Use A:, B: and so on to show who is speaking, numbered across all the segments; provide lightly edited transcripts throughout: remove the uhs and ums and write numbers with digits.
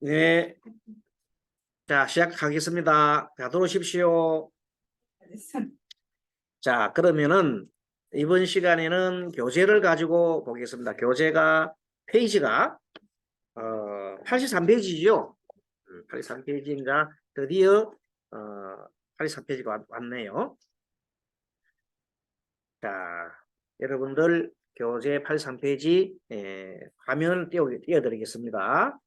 A: 네, 자, 시작하겠습니다. 자, 들어오십시오. 자, 그러면은 이번 시간에는 교재를 가지고 보겠습니다. 교재가 페이지가 83페이지죠. 83페이지인가 드디어 83페이지가 왔네요. 자, 여러분들 교재 83페이지 화면을 띄워드리겠습니다.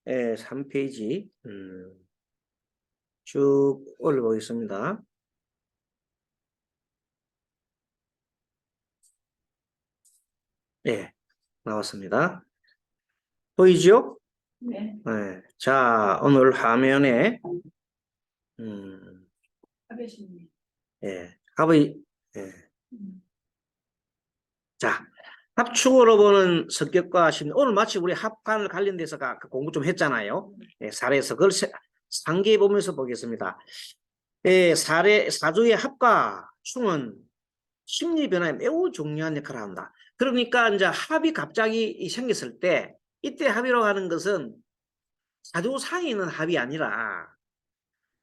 A: 83페이지 쭉 올려보겠습니다. 네, 나왔습니다. 보이죠?
B: 네.
A: 네. 자, 오늘 화면에 합의 자, 합축으로 보는 성격과 심리. 오늘 마치 우리 합판을 관련돼서 공부 좀 했잖아요. 사례에서 그걸 상기해 보면서 보겠습니다. 사주의 합과 충은 심리 변화에 매우 중요한 역할을 한다. 그러니까 이제 합이 갑자기 생겼을 때 이때 합이라고 하는 것은 사주상에 있는 합이 아니라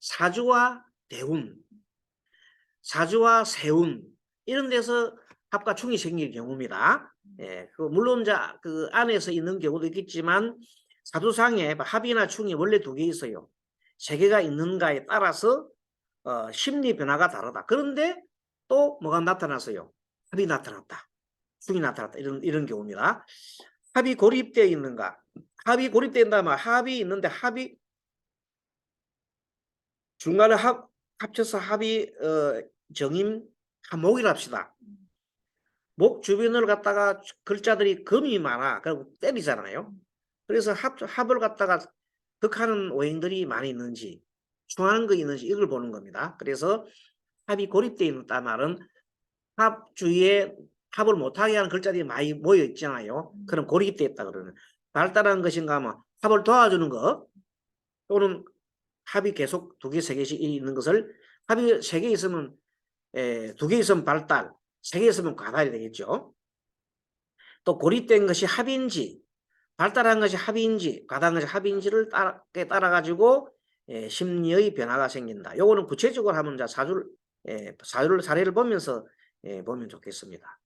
A: 사주와 대운, 사주와 세운 이런 데서 합과 충이 생길 경우입니다. 물론 그 안에서 있는 경우도 있겠지만 사주상에 합이나 충이 원래 두 개 있어요. 세 개가 있는가에 따라서 심리 변화가 다르다. 그런데 또 뭐가 나타났어요? 합이 나타났다. 충이 나타났다. 이런 경우입니다. 합이 고립되어 있는가? 합이 고립된다면 합이 있는데 합이 중간에 합쳐서 합이 정임 한목이라 합시다. 목 주변을 갖다가 글자들이 금이 많아. 그리고 때리잖아요. 그래서 합을 갖다가 득하는 오행들이 많이 있는지 중하는 거 있는지 이걸 보는 겁니다. 그래서 합이 고립되어 있다 말은 합 주위에 합을 못하게 하는 글자들이 많이 모여 있잖아요. 그럼 고립되어 있다 그러는. 발달하는 것인가 하면 합을 도와주는 거 또는 합이 계속 두 개, 세 개씩 있는 것을 합이 세 개 있으면 두 개 있으면 발달, 세 개 있으면 과달이 되겠죠. 또 고립된 것이 합인지 발달한 것이 합인지 과다한 것이 합인지를 따라 가지고 심리의 변화가 생긴다. 요거는 구체적으로 하면 사례를 보면서 보면 좋겠습니다.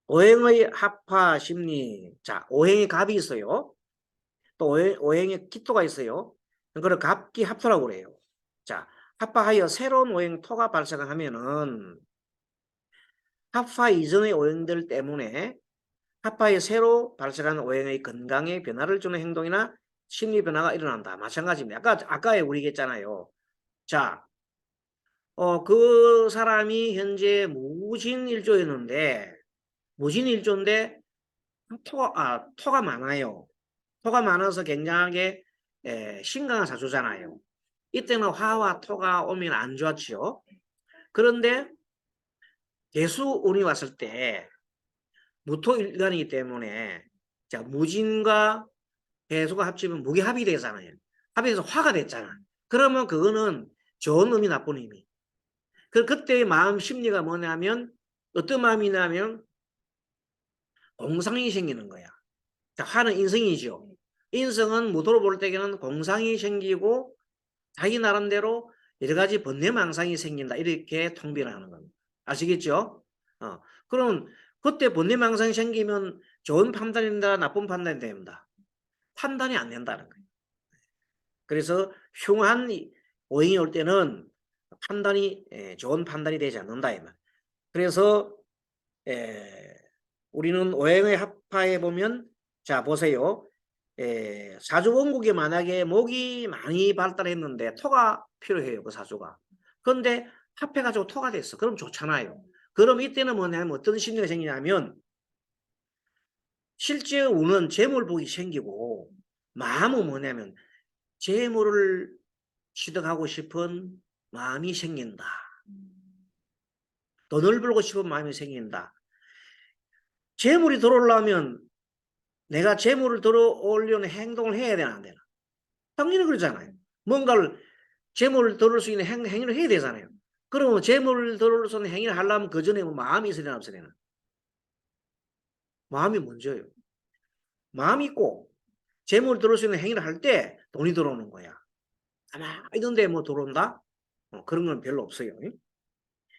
A: 오행의 합화 심리. 자, 오행의 갑이 있어요. 또 오행의 기토가 있어요. 그걸 갑기 합토라고 그래요. 자, 합화하여 새로운 오행 토가 발생하면은 합화 이전의 오행들 때문에 합화에 새로 발생하는 오행의 건강에 변화를 주는 행동이나 심리 변화가 일어난다. 마찬가지입니다. 아까 우리 얘기했잖아요. 자, 그 사람이 현재 무진일조였는데 무진일조인데 토가 많아요. 토가 많아서 굉장하게 신강한 사주잖아요. 이때는 화와 토가 오면 안 좋았죠. 그런데 개수운이 왔을 때 무토일간이기 때문에 자, 무진과 개수가 합치면 무게합이 되잖아요. 합해서 화가 됐잖아. 그러면 그거는 좋은 의미 나쁜 의미. 그때의 마음 심리가 뭐냐면 어떤 마음이냐면 공상이 생기는 거야. 자, 화는 인성이죠. 인성은 무토로 볼 때에는 공상이 생기고 자기 나름대로 여러 가지 번뇌망상이 생긴다. 이렇게 통변하는 겁니다. 아시겠죠? 그럼 그때 번뇌망상이 생기면 좋은 판단이 된다, 나쁜 판단이 됩니다. 판단이 안 된다는 거예요. 그래서 흉한 오행이 올 때는 판단이 좋은 판단이 되지 않는다. 그래서 우리는 오행의 합파에 보면 자 보세요. 사주 원국에 만약에 목이 많이 발달했는데 토가 필요해요. 그 사주가. 그런데 합해가지고 토가 됐어. 그럼 좋잖아요. 그럼 이때는 뭐냐면 어떤 심리가 생기냐면 실제 운은 재물복이 생기고 마음은 뭐냐면 재물을 취득하고 싶은 마음이 생긴다. 돈을 벌고 싶은 마음이 생긴다. 재물이 들어오려면 내가 재물을 들어오려는 행동을 해야 되나 안 되나? 당연히 그러잖아요. 뭔가를 재물을 들어올 수 있는 행위를 해야 되잖아요. 그러면 재물을 들어올 수 있는 행위를 하려면 그 전에 마음이 있어야 되나 없어야 되나? 마음이 먼저예요. 마음이 있고 재물을 들어올 수 있는 행위를 할 때 돈이 들어오는 거야. 가만히 있는데 뭐 들어온다? 그런 건 별로 없어요.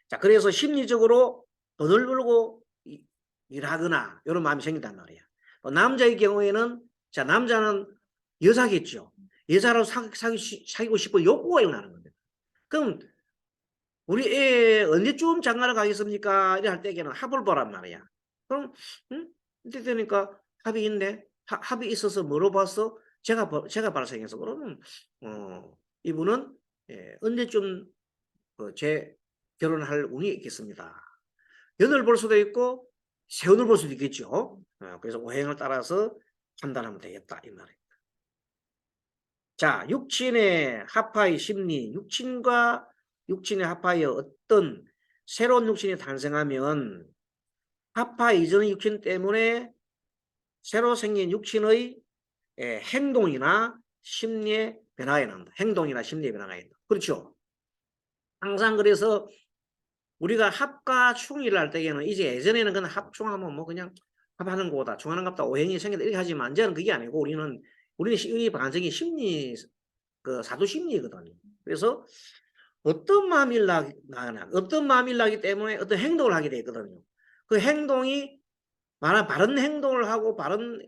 A: 자, 그래서 심리적으로 돈을 벌고 일하거나 이런 마음이 생긴단 말이야. 남자의 경우에는 자, 남자는 여자겠죠. 여자로 사귀고 싶어 욕구가 일어나는 겁니다. 그럼 우리 애 언제쯤 장가를 가겠습니까? 이래 할 때에는 합을 보란 말이야. 그럼 응? 이때 되니까 합이 있네. 합이 있어서 뭐로 봤어? 제가 발생해서 그러면 이분은 언제쯤 제 결혼할 운이 있겠습니다. 연을 볼 수도 있고 세운을 볼 수도 있겠죠. 그래서 오행을 따라서 판단하면 되겠다 이 말이에요. 자, 육친의 합파의 심리, 육친과 육친의 합파의 어떤 새로운 육친이 탄생하면 합파 이전의 육친 때문에 새로 생긴 육친의 행동이나 심리의 변화가 일어난다. 행동이나 심리의 변화가 있다. 그렇죠. 항상 그래서 우리가 합과 충이를 할 때에는 이제 예전에는 그냥 합충하면 뭐 그냥 합하는 거다, 중하는 거다, 오행이 생긴다 이렇게 하지만 이제는 그게 아니고 우리는 이 반성이 심리 그 사도 심리거든요. 그래서 어떤 마음일라나 어떤 마음일라기 때문에 어떤 행동을 하게 되거든요. 그 행동이 만약 바른 행동을 하고 바른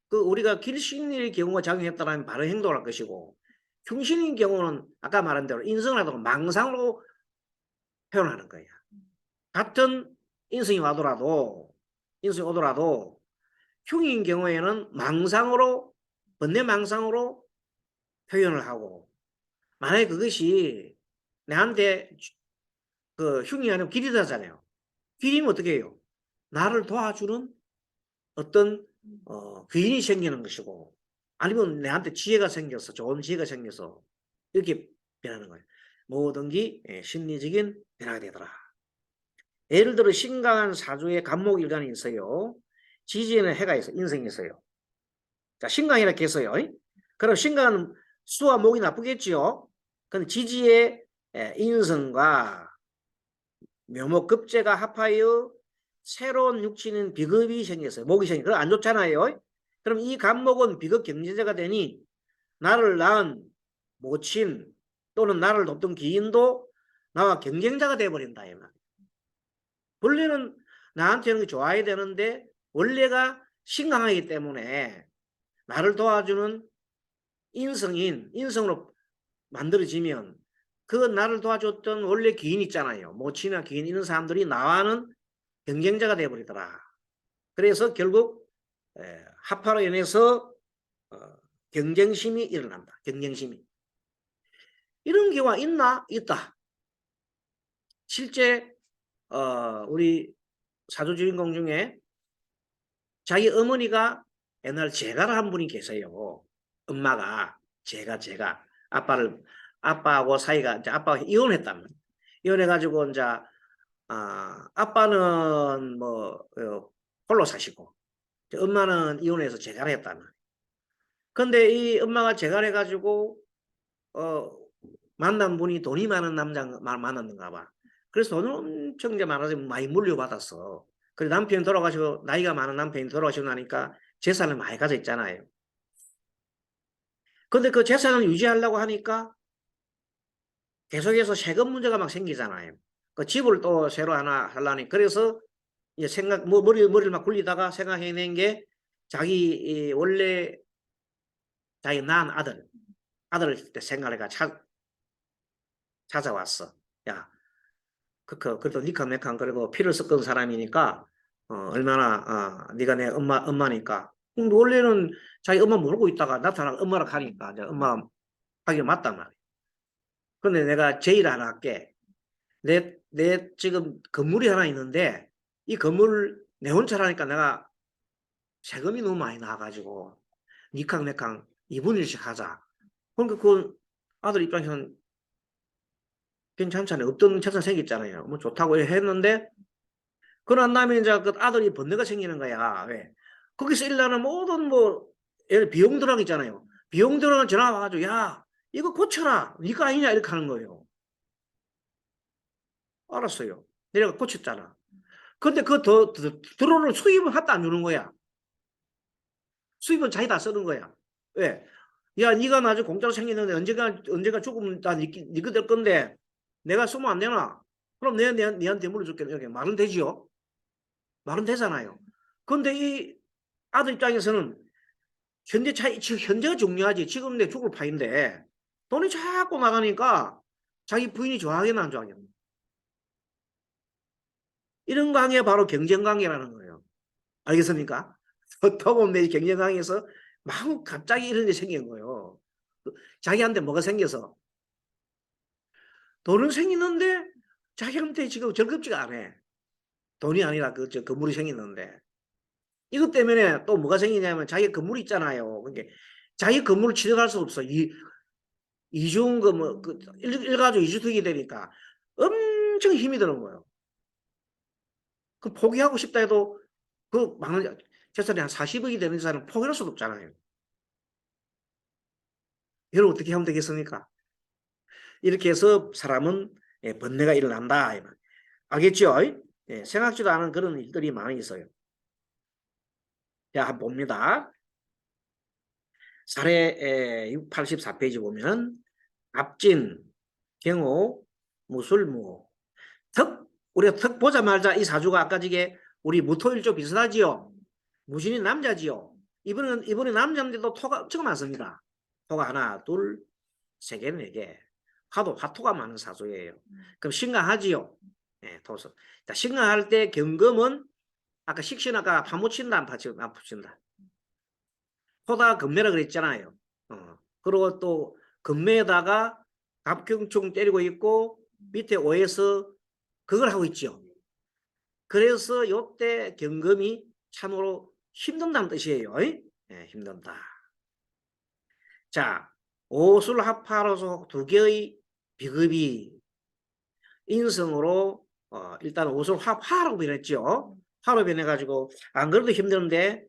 A: 그 우리가 길심리의 경우가 작용했다면 바른 행동을 할 것이고 흉신인 경우는 아까 말한 대로 인성을 하다가 망상으로 표현하는 거예요. 같은 인성이 오더라도 흉인 경우에는 망상으로 번뇌 망상으로 표현을 하고 만약에 그것이 내한테 그 흉이 아니면 길이다잖아요. 길이면 어떻게 해요? 나를 도와주는 어떤 귀인이 생기는 것이고 아니면 내한테 지혜가 생겨서 좋은 지혜가 생겨서 이렇게 변하는 거예요. 모든 게 심리적인 변화가 되더라. 예를 들어 신강한 사주에 간목일간이 있어요. 지지에는 해가 있어요. 인성이 있어요. 자, 신강이라고 했어요. 그럼 신강은 수와 목이 나쁘겠지요. 근데 지지의 인성과 묘목급제가 합하여 새로운 육친인 비급이 생겼어요. 목이 생겼어요. 그럼 안 좋잖아요. 그럼 이 간목은 비급 경제자가 되니 나를 낳은 모친 또는 나를 돕던 기인도 나와 경쟁자가 되어버린다. 원래는 나한테는 좋아야 되는데 원래가 신강하기 때문에 나를 도와주는 인성으로 만들어지면 그 나를 도와줬던 원래 기인 있잖아요. 모친이나 기인 이런 사람들이 나와는 경쟁자가 되어버리더라. 그래서 결국 합파로 인해서 경쟁심이 일어난다. 경쟁심이. 이런 경우가 있나? 있다. 실제 우리 사주 주인공 중에 자기 어머니가 옛날 재가를 한 분이 계세요. 엄마가 제가 아빠하고 사이가 이제 아빠가 이혼했다면 이혼해가지고 이제 아빠는 뭐 홀로 사시고 엄마는 이혼해서 재가를 했다는. 근데 이 엄마가 재가를 해가지고 만난 분이 돈이 많은 남자 만났는가 봐. 그래서 돈을 엄청 많아서 많이 물려받았어. 그래 남편이 돌아가시고 나이가 많은 남편이 돌아가시고 나니까 재산을 많이 가져 있잖아요. 근데 그 재산을 유지하려고 하니까 계속해서 세금 문제가 막 생기잖아요. 그 집을 또 새로 하나 하려니 그래서 이제 머리를 막 굴리다가 생각해낸 게 자기 원래 자기 낳은 아들을 때 생각해가 찾아왔어. 야, 그래도 니캉네캉 그리고 피를 섞은 사람이니까 얼마나 네가 내 엄마니까 근데 원래는 자기 엄마 모르고 있다가 나타나고 엄마랑 가니까 이제 엄마 하기가 맞단 말이야. 근데 내가 제의를 하나 할게. 내 지금 건물이 하나 있는데 이 건물 내 혼자 하니까 내가 세금이 너무 많이 나와가지고 니캉 내캉 2분의 1씩 하자. 그러니까 그 아들 입장에서는 괜찮잖아요. 없던 재산 생겼잖아요. 뭐 좋다고 했는데 그런 다음에 이제 그 아들이 번뇌가 생기는 거야. 왜? 거기서 일어나는 모든 뭐 비용 들어가 있잖아요. 비용 들어가 전화 와가지고 야 이거 고쳐라. 니가 아니냐 이렇게 하는 거예요. 알았어요. 내가 고쳤잖아. 근데 그 들어오는 수입은 하나도 안 주는 거야. 수입은 자기 다 쓰는 거야. 왜? 야, 네가 나중에 공짜로 생기는데 언제가 죽으면 다 니가 될 건데 내가 쓰면 안 되나? 그럼 내가 니한테 물어줄게. 이렇게 말은 되지요? 말은 되잖아요. 근데 이 아들 입장에서는 현재가 중요하지. 지금 내 죽을 파인데 돈이 자꾸 나가니까 자기 부인이 좋아하겠나 안 좋아하겠나? 이런 관계가 바로 경쟁 관계라는 거예요. 알겠습니까? 더보면 내 경쟁 관계에서 막 갑자기 이런 게 생긴 거예요. 자기한테 뭐가 생겨서 돈은 생기는데 자기한테 지금 절급지가 않아. 돈이 아니라 저 건물이 생기는데 이것 때문에 또 뭐가 생기냐면 자기 건물 있잖아요. 그러니까 자기 건물을 취득할 수 없어. 이중금 뭐 일가족 이주택이 되니까 엄청 힘이 드는 거예요. 그 포기하고 싶다 해도 그 많은 재산이 한 40억이 되는 재산을 포기할 수도 없잖아요. 이걸 어떻게 하면 되겠습니까? 이렇게 해서 사람은 번뇌가 일어난다. 알겠죠? 예, 생각지도 않은 그런 일들이 많이 있어요. 자, 한번 봅니다. 사례 84페이지 보면 압진, 경호, 무술무, 턱. 우리가 턱 보자마자 이 사주가 아까 저게 우리 무토일조 비슷하지요. 무신이 남자지요. 이번에 남자인데도 토가 엄청 많습니다. 토가 하나, 둘, 세 개, 네 개. 화토가 많은 사주예요. 그럼 신강하지요. 네, 토서. 자, 신강할 때 경금은 아까 식신 아까 파묻힌다 안 파묻힌다. 토다 금매라 그랬잖아요. 그리고 또 금매에다가 갑경충 때리고 있고 밑에 오에서 그걸 하고 있죠. 그래서 요때 경금이 참으로 힘든다는 뜻이에요. 네, 힘든다. 자, 오술합파로서 두 개의 비급이 인성으로 일단 오술합화라고 변했죠. 화로 변해가지고 안 그래도 힘드는데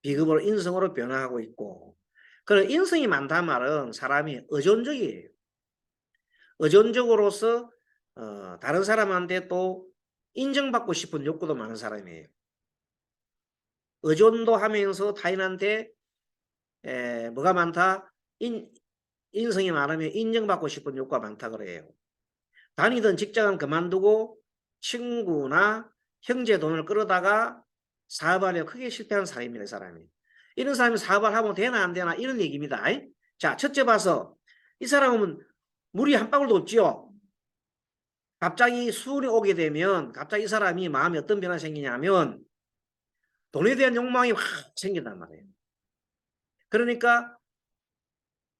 A: 비급으로 인성으로 변화하고 있고 그런 인성이 많단 말은 사람이 의존적이에요. 의존적으로서 다른 사람한테 또 인정받고 싶은 욕구도 많은 사람이에요. 의존도 하면서 타인한테 뭐가 많다? 인성이 많으면 인정받고 싶은 욕구가 많다 그래요. 다니던 직장은 그만두고 친구나 형제 돈을 끌어다가 사업하려 크게 실패한 사람입니다. 이 사람이. 이런 사람이 사업을 하면 되나 안 되나 이런 얘기입니다. 자, 첫째 봐서 이 사람은 물이 한 방울도 없지요. 갑자기 수운이 오게 되면 갑자기 이 사람이 마음에 어떤 변화가 생기냐면 돈에 대한 욕망이 확 생긴단 말이에요. 그러니까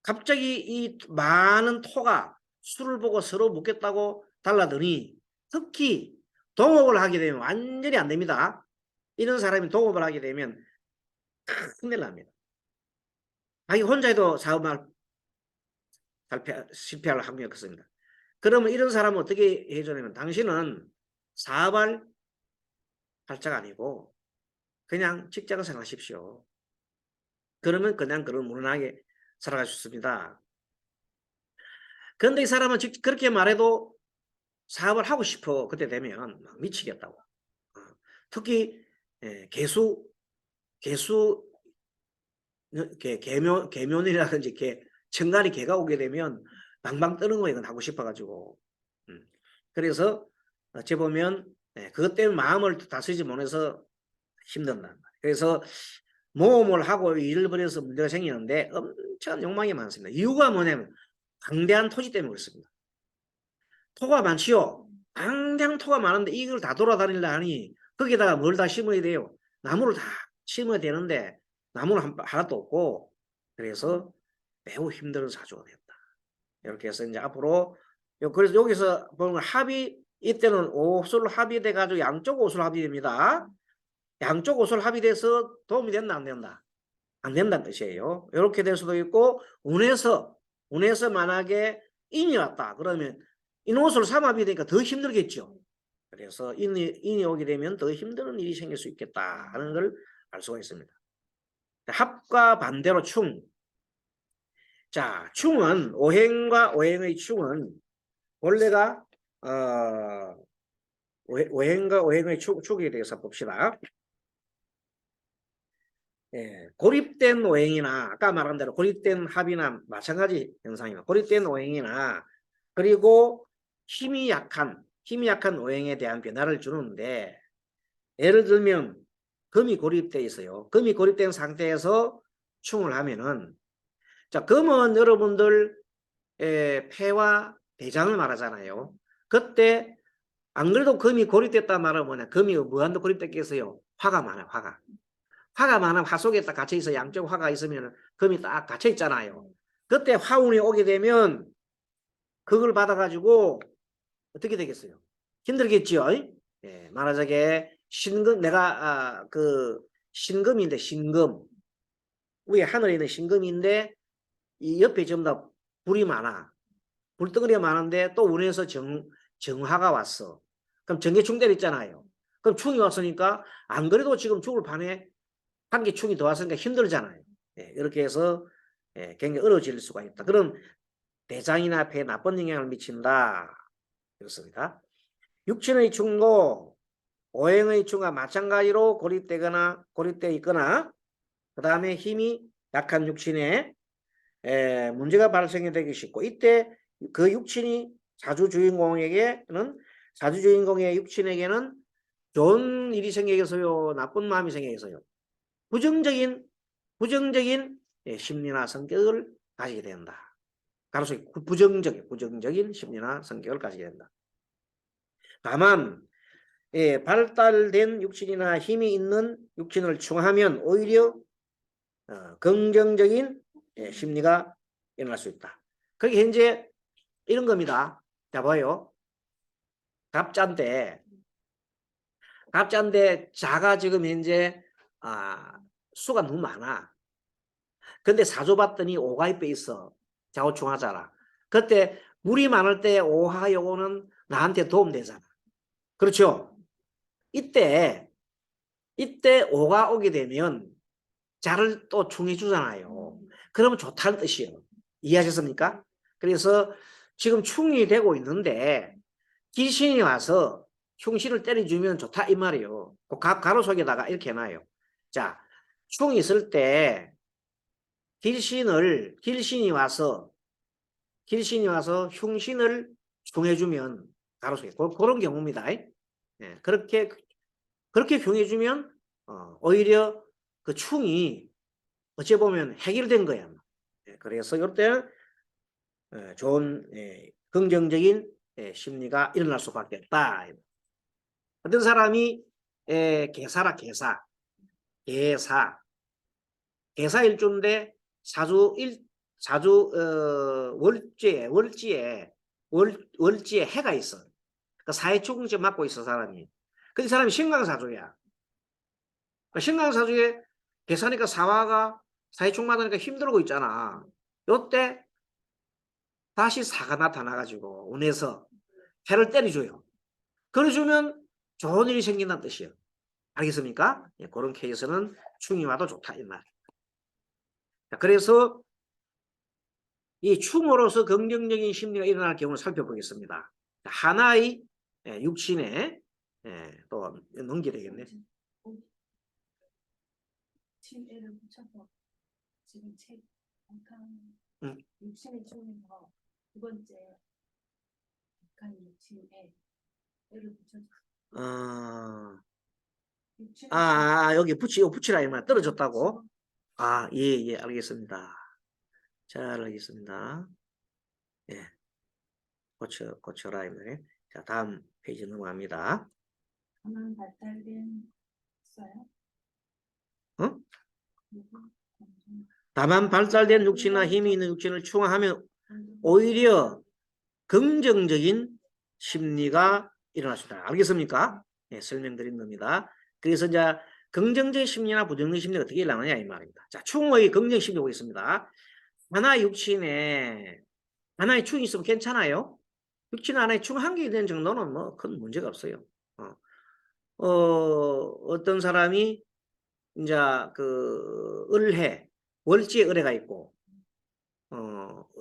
A: 갑자기 이 많은 토가 술을 보고 서로 묻겠다고 달라더니 특히 동업을 하게 되면 완전히 안 됩니다. 이런 사람이 동업을 하게 되면 큰일 납니다. 자기 혼자 해도 사업을 실패할 확률이 크습니다. 그러면 이런 사람은 어떻게 해주냐면 당신은 사업할 팔자가 아니고 그냥 직장을 생각하십시오. 그러면 그냥 그런 무난하게 살아갈 수 있습니다. 그런데 이 사람은 그렇게 말해도 사업을 하고 싶어 그때 되면 막 미치겠다고. 특히 개수 개면이라든지 천간이 개가 오게 되면 방방 뜨는 거 이건 하고 싶어가지고. 그래서 어찌 보면 그것 때문에 마음을 다스리지 못해서 힘든단 말이에요. 그래서 모험을 하고 일을 벌여서 문제가 생기는데 엄청 욕망이 많습니다. 이유가 뭐냐면 방대한 토지 때문에 그렇습니다. 토가 많지요. 방대한 토가 많은데 이걸 다 돌아다니려 하니 거기다가 뭘 다 심어야 돼요. 나무를 다 심어야 되는데 나무는 하나도 없고 그래서 매우 힘든 사주가 되었다. 이렇게 해서 이제 앞으로 그래서 여기서 보면 합이 이때는 옷을 합의돼 가지고 양쪽 옷을 합의됩니다. 양쪽 옷을 합의돼서 도움이 된다 안 된다? 안 된다는 뜻이에요. 이렇게 될 수도 있고 운에서 만약에 인이 왔다 그러면 인옷을 삼합이 되니까 더 힘들겠죠. 그래서 인이 오게 되면 더 힘든 일이 생길 수 있겠다 하는 걸 알 수가 있습니다. 합과 반대로 충. 자, 충은 오행과 오행의 충은 원래가 오행과 오행의 축에 대해서 봅시다. 예, 고립된 오행이나 아까 말한 대로 고립된 합이나 마찬가지 현상입니다. 고립된 오행이나 그리고 힘이 약한 오행에 대한 변화를 주는데 예를 들면 금이 고립되어 있어요. 금이 고립된 상태에서 충을 하면은 자, 금은 여러분들 폐와 대장을 말하잖아요. 그때 안 그래도 금이 고립됐다 말하면 뭐냐? 금이 무한도 고립됐겠어요. 화가 많아요. 화가 많으면 화 속에 딱 갇혀 있어. 양쪽 화가 있으면 금이 딱 갇혀 있잖아요. 그때 화운이 오게 되면 그걸 받아가지고 어떻게 되겠어요? 힘들겠죠. 예, 말하자게 신금 내가 그 신금인데 신금 위에 하늘에 있는 신금인데 이 옆에 전부 다 불이 많아. 불덩어리가 많은데 또 운에서 정화가 왔어. 그럼 정계충 때렸잖아요. 그럼 충이 왔으니까 안 그래도 지금 죽을 판에 한 개 충이 더 왔으니까 힘들잖아요. 예, 이렇게 해서 예, 굉장히 어려워질 수가 있다. 그럼 대장이나 폐에 나쁜 영향을 미친다. 그렇습니다. 육친의 충도 오행의 충과 마찬가지로 고립되어 있거나 그 다음에 힘이 약한 육친에 문제가 발생이 되기 쉽고 이때 그 육친이 사주 주인공의 육친에게는 좋은 일이 생기겠어요, 나쁜 마음이 생기겠어요. 부정적인 심리나 성격을 가지게 된다. 가로수 부정적인 심리나 성격을 가지게 된다. 다만 발달된 육친이나 힘이 있는 육친을 충하면 오히려 긍정적인 심리가 일어날 수 있다. 그게 현재 이런 겁니다. 자, 봐요. 갑자인데 자가 지금 현재 수가 너무 많아. 근데 사조 봤더니 오가 입에 있어. 좌우충하잖아. 그때 물이 많을 때 오하 요거는 나한테 도움되잖아. 그렇죠? 이때 오가 오게 되면 자를 또 충해 주잖아요. 그러면 좋다는 뜻이에요. 이해하셨습니까? 그래서 지금 충이 되고 있는데 귀신이 와서 흉신을 때려주면 좋다 이 말이에요. 가로속에다가 이렇게 해놔요. 자, 충이 있을 때 길신이 와서 흉신을 충해주면 가로속에 그런 경우입니다. 예, 그렇게 흉해주면 오히려 그 충이 어찌 보면 해결된 거야. 예, 그래서 이럴 때는 좋은 긍정적인 심리가 일어날 수밖에 없다. 어떤 사람이 개사라 개사일주인데 사주 월지에 해가 있어. 그 사회축제 맡고 있어 사람이. 근데 사람이 신강사주야. 신강사주에 개사니까 사화가 사회축 맞으니까 힘들고 있잖아. 요때 다시 사가 나타나가지고 운에서 해를 때려줘요. 그래주면 좋은 일이 생긴다는 뜻이에요. 알겠습니까? 예, 그런 케이스는 충이 와도 좋다 이 말. 그래서 이 충으로서 긍정적인 심리가 일어날 경우를 살펴보겠습니다. 하나의 육신에 또 넘겨야 되겠네.
B: 애를 붙여서 지금 책 육신의 충에서 두 번째 북한 육신에 애를 붙여서
A: 여기 붙이라 이 말 떨어졌다고? 예, 알겠습니다. 잘 알겠습니다. 예. 고쳐라 이 말이에요. 자, 다음 페이지 넘어갑니다.
B: 가만 발달된 있어요?
A: 어? 다만 발달된 육체나 힘이 있는 육체를 충하하면 오히려 긍정적인 심리가 일어날 수 있다. 알겠습니까? 네, 설명드린 겁니다. 그래서 이제 긍정적인 심리나 부정적인 심리가 어떻게 일어나느냐 이 말입니다. 자, 충의 긍정 심리 보겠습니다. 하나의 육신에 하나의 충이 있으면 괜찮아요. 육신 하나에 충 한 개 있는 정도는 뭐 큰 문제가 없어요. 어떤 사람이 이제 그 을해 월지에 을해가 있고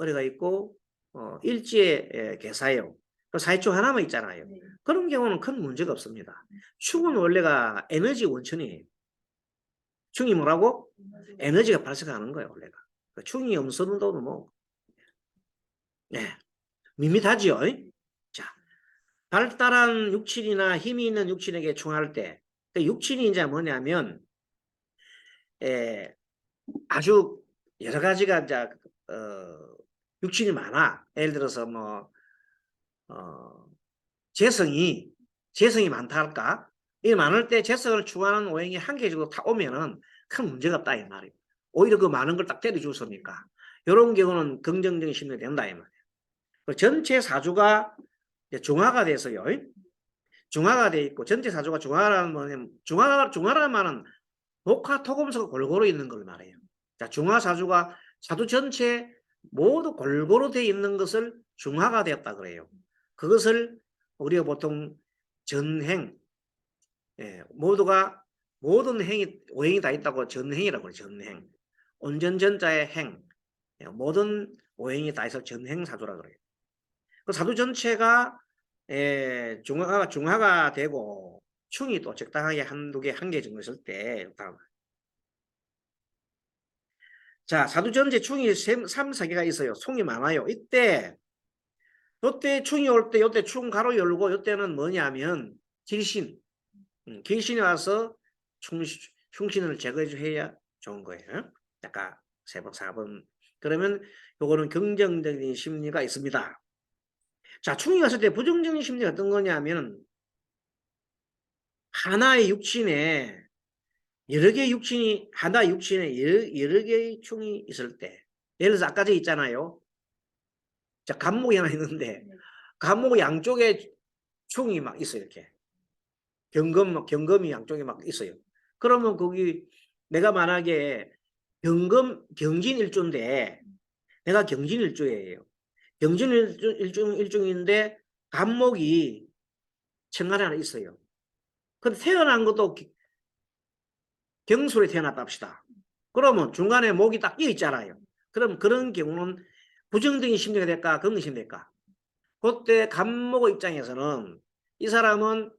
A: 을해가 있고 일지에 개사요. 그 사이충 하나만 있잖아요.
B: 네.
A: 그런 경우는 큰 문제가 없습니다. 충은 원래가 에너지 원천이에요. 충이 뭐라고? 에너지가 발생하는 거예요, 원래가. 그 충이 없어도 뭐, 네, 밋밋하지요. 자, 발달한 육친이나 힘이 있는 육친에게 충할 때, 그 육친이 이제 뭐냐면, 아주 여러 가지가 이제, 육친이 많아. 예를 들어서 뭐, 재성이 많다 할까? 이 많을 때 재성을 추구하는 오행이 한 개 정도 다 오면은 큰 문제가 없다 이 말이에요. 오히려 그 많은 걸 딱 때려줬으니까. 이런 경우는 긍정적인 심리가 된다 이 말이에요. 전체 사주가 중화가 돼서요. 중화가 돼 있고 전체 사주가 중화라는 뭐냐면 중화라는 말은 목화 토금수가 골고루 있는 걸 말해요. 자, 중화 사주가 사주 전체 모두 골고루 돼 있는 것을 중화가 되었다 그래요. 그것을 우리가 보통 전행, 모두가 모든 행이 오행이 다 있다고 전행이라고 그래요. 전행. 온전전자의 행, 모든 오행이 다 있어 전행 사주라 그래요. 그 사주 전체가 중화가 되고 충이 또 적당하게 한두 개, 한 개 정도 있을 때 자, 사주 전체 충이 3, 4개가 있어요. 충이 많아요. 요때 충이 올 때 요때 충 가로 열고 요때는 뭐냐면 길신. 길신이 와서 충신을 제거해 줘야 좋은 거예요. 아까 3번, 4번. 그러면 요거는 긍정적인 심리가 있습니다. 자, 충이 왔을 때 부정적인 심리가 어떤 거냐면 하나의 육신에 여러 개의 육신이 하나의 육신에 여러 개의 충이 있을 때 예를 들어서 아까 저 있잖아요. 자, 간목이 하나 있는데 간목 양쪽에 충이 막 있어요. 이렇게 경금이 양쪽에 막 있어요. 그러면 거기 내가 만약에 경진일주인데 내가 경진일주예요. 경진일주인데 간목이 천간에 하나 있어요. 근데 태어난 것도 경술에 태어났다 합시다. 그러면 중간에 목이 딱 끼어 있잖아요. 그럼 그런 경우는 부정적인 심리가 될까? 긍정심리 될까? 그때 간목 입장에서는 이 사람은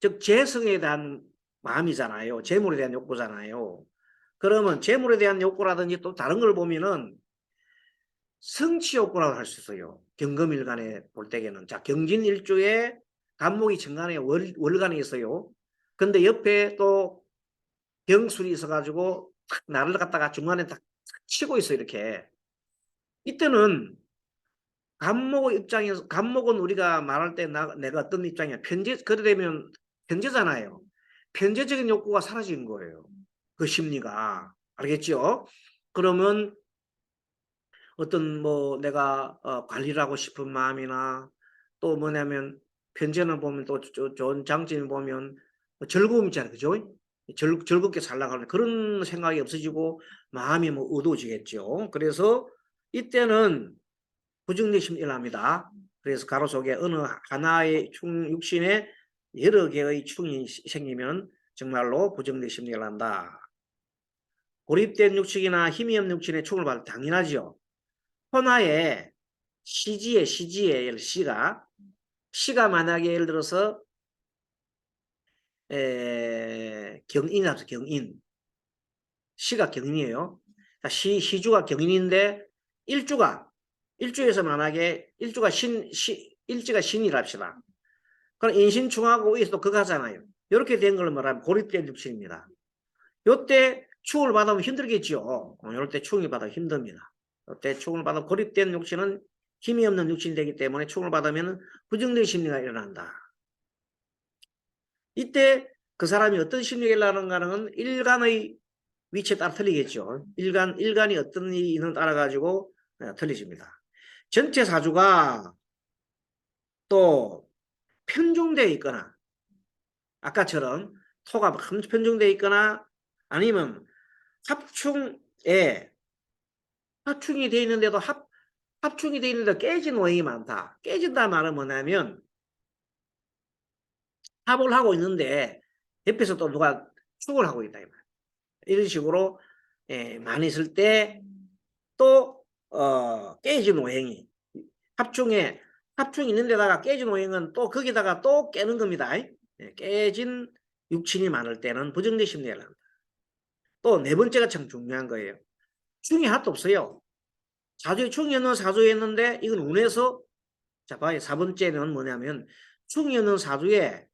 A: 즉 재성에 대한 마음이잖아요. 재물에 대한 욕구잖아요. 그러면 재물에 대한 욕구라든지 또 다른 걸 보면은 성취 욕구라고 할 수 있어요. 경금일간에 볼 때에는. 자, 경진일주에 간목이 천간에 월간에 있어요. 근데 옆에 또 병술이 있어가지고 탁 나를 갖다가 중간에 딱 치고 있어요. 이렇게. 이때는 간목 입장에서 간목은 우리가 말할 때 내가 어떤 입장이야. 그래 되면 편제잖아요. 편제적인 욕구가 사라진 거예요. 그 심리가. 알겠죠? 그러면 어떤 뭐 내가 관리를 하고 싶은 마음이나 또 뭐냐면 편제는 보면 또 좋은 장점을 보면 즐거움 있잖아요. 그죠? 즐겁게 살려고 하는 그런 생각이 없어지고 마음이 뭐 어두워지겠죠. 그래서 이때는 부정적 심리 일어납니다. 그래서 가로 속에 어느 하나의 육신에 여러 개의 충이 생기면 정말로 부정적 심리가 난다. 고립된 육식이나 힘이 없는 육신에 충을 받을 당연하죠. 헌화에 시지에 시가 만약에 예를 들어서 경인이라서 경인 시가 경인이에요. 시주가 경인인데 일주에서 만약에 일지가 신이라 합시다. 그럼 인신충하고 위에서도 그거잖아요. 이렇게 된 걸 말하면 고립된 육신입니다. 요때 충을 받으면 힘들겠죠. 이럴 때 충이 받으면 힘듭니다. 이때 충을 받아 고립된 육신은 힘이 없는 육신이 되기 때문에 충을 받으면 부정적인 심리가 일어난다. 이때 그 사람이 어떤 심리가 일어나는가는 일간의 위치에 따라 틀리겠죠. 일간이 어떤 이는 따라 가지고 틀리집니다. 전체 사주가 또 편중되어 있거나 아까처럼 토가 편중되어 있거나 아니면 합충에 합충이 되어 있는데도 합충이 되어 있는데 깨진 원인이 많다. 깨진다 말은 뭐냐면 합을 하고 있는데 옆에서 또 누가 축을 하고 있다. 이런 식으로 많이 있을 때 또 깨진 오행이 합충이 있는 데다가 깨진 오행은 또 거기다가 또 깨는 겁니다. 깨진 육친이 많을 때는 부정대 심리를 합니다. 또 네 번째가 참 중요한 거예요. 충이 하나도 없어요. 사주에 충이 없는 사주였는데 이건 운에서 자 봐요. 4번째는 뭐냐면 충이 없는 사주에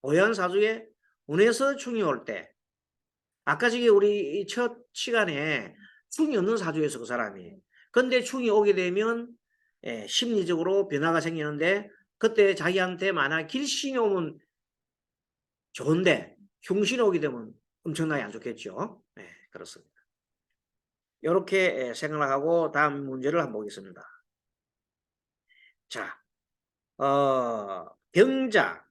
A: 오해한 사주에 운에서 충이 올 때 아까 저기 우리 첫 시간에 충이 없는 사주에서 그 사람이 근데 충이 오게 되면 심리적으로 변화가 생기는데 그때 자기한테 만약 길신이 오면 좋은데 흉신이 오게 되면 엄청나게 안 좋겠죠. 네, 그렇습니다. 이렇게 생각을 하고 다음 문제를 한번 보겠습니다. 자, 병자,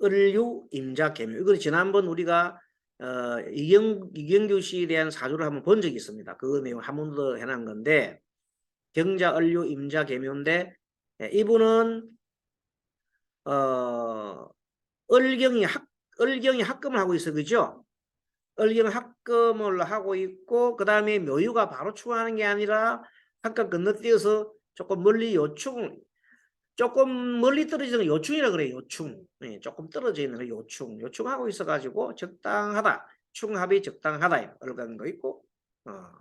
A: 을류, 임자, 계묘. 이거 지난번 우리가 이경규 씨에 대한 사주를 한번 본 적이 있습니다. 그 내용 한 번 더 해놓은 건데 병자, 을류, 임자, 계묘인데 이분은 을경이 합금을 하고 있어, 그죠? 을경 합금을 하고 있고 그 다음에 묘유가 바로 충하는 게 아니라 잠깐 건너뛰어서 조금 멀리 조금 멀리 떨어지는 요충이라 그래요. 요충. 네, 조금 떨어져 있는 요충. 요충하고 있어가지고 적당하다. 충합이 적당하다. 을간도 있고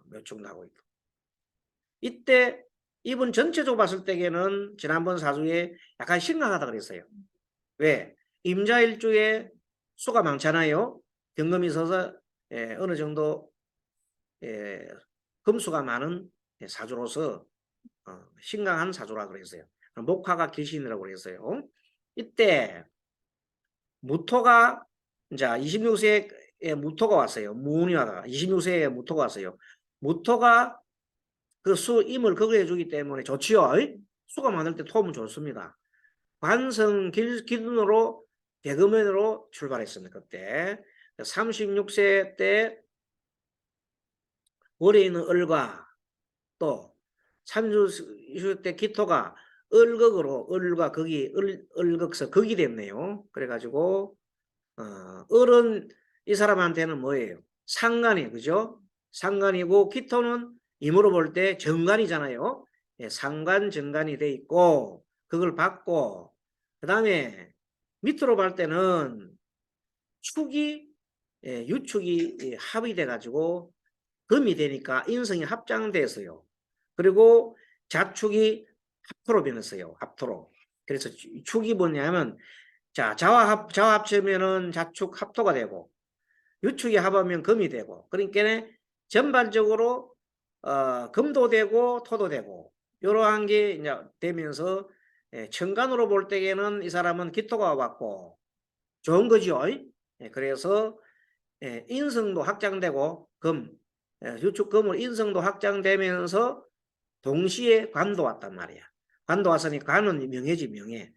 A: 묘충도 하고 있고. 이때 이분 전체적으로 봤을 때에는 지난번 사주에 약간 심각하다 그랬어요. 왜? 임자일주에 수가 많잖아요. 경금이 있어서 어느 정도 금수가 많은 사주로서 심각한 사주라 그랬어요. 목화가 길신이라고 그랬어요. 이때 무토가 이제 26세에 무토가 왔어요. 무운이가 26세에 무토가 왔어요. 무토가 그 수임을 거부해 주기 때문에 좋지요. 수가 많을 때 토면 좋습니다. 관성 기준으로 개금연으로 출발했습니다. 그때 36세 때 월에 있는 을과 또 30세 때 기토가 을극으로 을과 거기 을극서 극이 됐네요. 그래가지고 을은 이 사람한테는 뭐예요? 상간이 그죠? 상간이고 기토는 임으로 볼 때 정간이잖아요. 상간 정간이 돼 있고 그걸 받고 그 다음에 밑으로 볼 때는 축이 유축이 합이 돼가지고 금이 되니까 인성이 합장돼서요. 그리고 자축이 합토로 변했어요. 합토로. 그래서 축이 뭐냐면 자 자와 합치면은 자축 합토가 되고 유축이 합하면 금이 되고 그러니까 전반적으로 금도 되고 토도 되고 이러한 게 이제 되면서 천간으로 볼 때에는 이 사람은 기토가 왔고 좋은 거죠. 그래서 인성도 확장되고 유축금으로 인성도 확장되면서 동시에 관도 왔단 말이야. 관도 왔으니 관은 명예지 명예.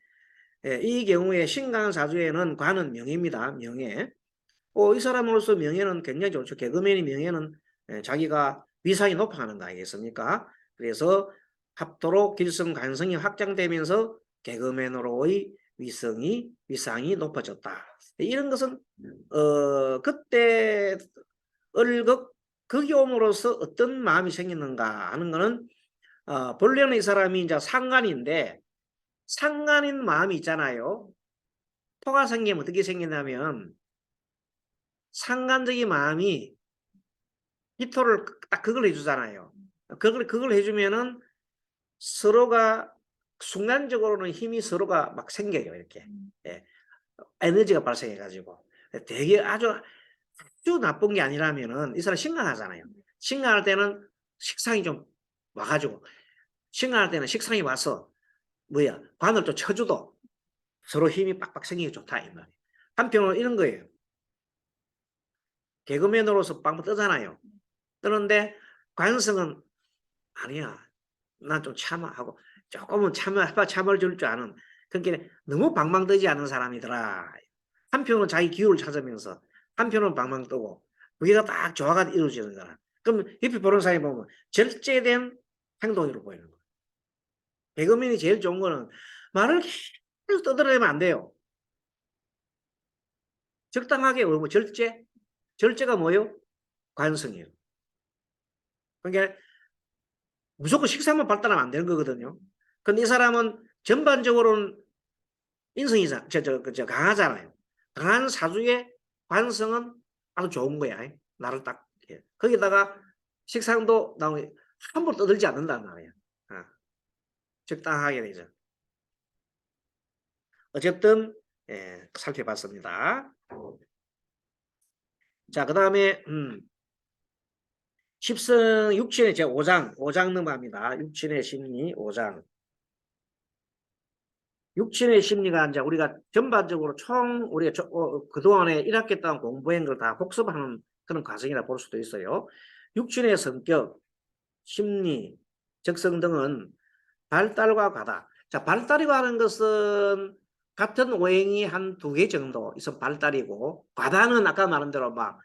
A: 이 경우에 신강사주에는 관은 명예입니다. 명예. 이 사람으로서 명예는 굉장히 좋죠. 개그맨이 명예는 자기가 위상이 높아가는 거 아니겠습니까? 그래서 합도로 길성 관성이 확장되면서 개그맨으로의 위상이 높아졌다. 이런 것은 그때 을극 극이 옴으로써 어떤 마음이 생기는가 하는 것은 본래는 이 사람이 이제 상간인데 상간인 마음이 있잖아요. 토가 생기면 어떻게 생기냐면 상간적인 마음이 기토를 딱 그걸 해주잖아요. 그걸 해주면은 서로가 순간적으로는 힘이 서로가 막 생겨요. 이렇게 에너지가 발생해가지고 되게 아주 나쁜 게 아니라면은 이 사람 심각하잖아요. 심각할 때는 식상이 좀 와가지고 심각할 때는 식상이 와서 관을 좀 쳐줘도 서로 힘이 빡빡 생기기 좋다 이 말이에요. 한편으로 이런 거예요. 개그맨으로서 빵빵 뜨잖아요. 뜨는데 관성은 아니야. 난 좀 참아 하고 조금은 참을 줄 아는 그러니까 너무 방방 뜨지 않은 사람이더라. 한편은 자기 기호를 찾으면서 한편은 방방 뜨고 그게 딱 조화가 이루어지는 거라. 그럼 옆에 보는 사람이 보면 절제된 행동으로 보이는 거예요. 개그맨이 제일 좋은 거는 말을 계속 떠들어내면 안 돼요. 적당하게 뭐 절제가 뭐예요? 관성이에요. 그러니까 무조건 식상만 발달하면 안 되는 거거든요. 근데 이 사람은 전반적으로는 인성이 강하잖아요. 강한 사주의 관성은 아주 좋은 거야. 나를 딱 거기다가 식상도 나오게 함부로 떠들지 않는단 말이야. 아, 적당하게 되죠. 어쨌든 살펴봤습니다. 자, 그 다음에 십성 육신의 제 5장 넘어갑니다. 육신의 심리 5장. 육신의 심리가 이제 우리가 전반적으로 우리가 그동안에 1학기 동안 공부한 걸 다 복습하는 그런 과정이라 볼 수도 있어요. 육신의 성격, 심리, 적성 등은 발달과 과다. 자, 발달이고 하는 것은 같은 오행이 한 2개 정도 있으면 발달이고, 과다는 아까 말한 대로 막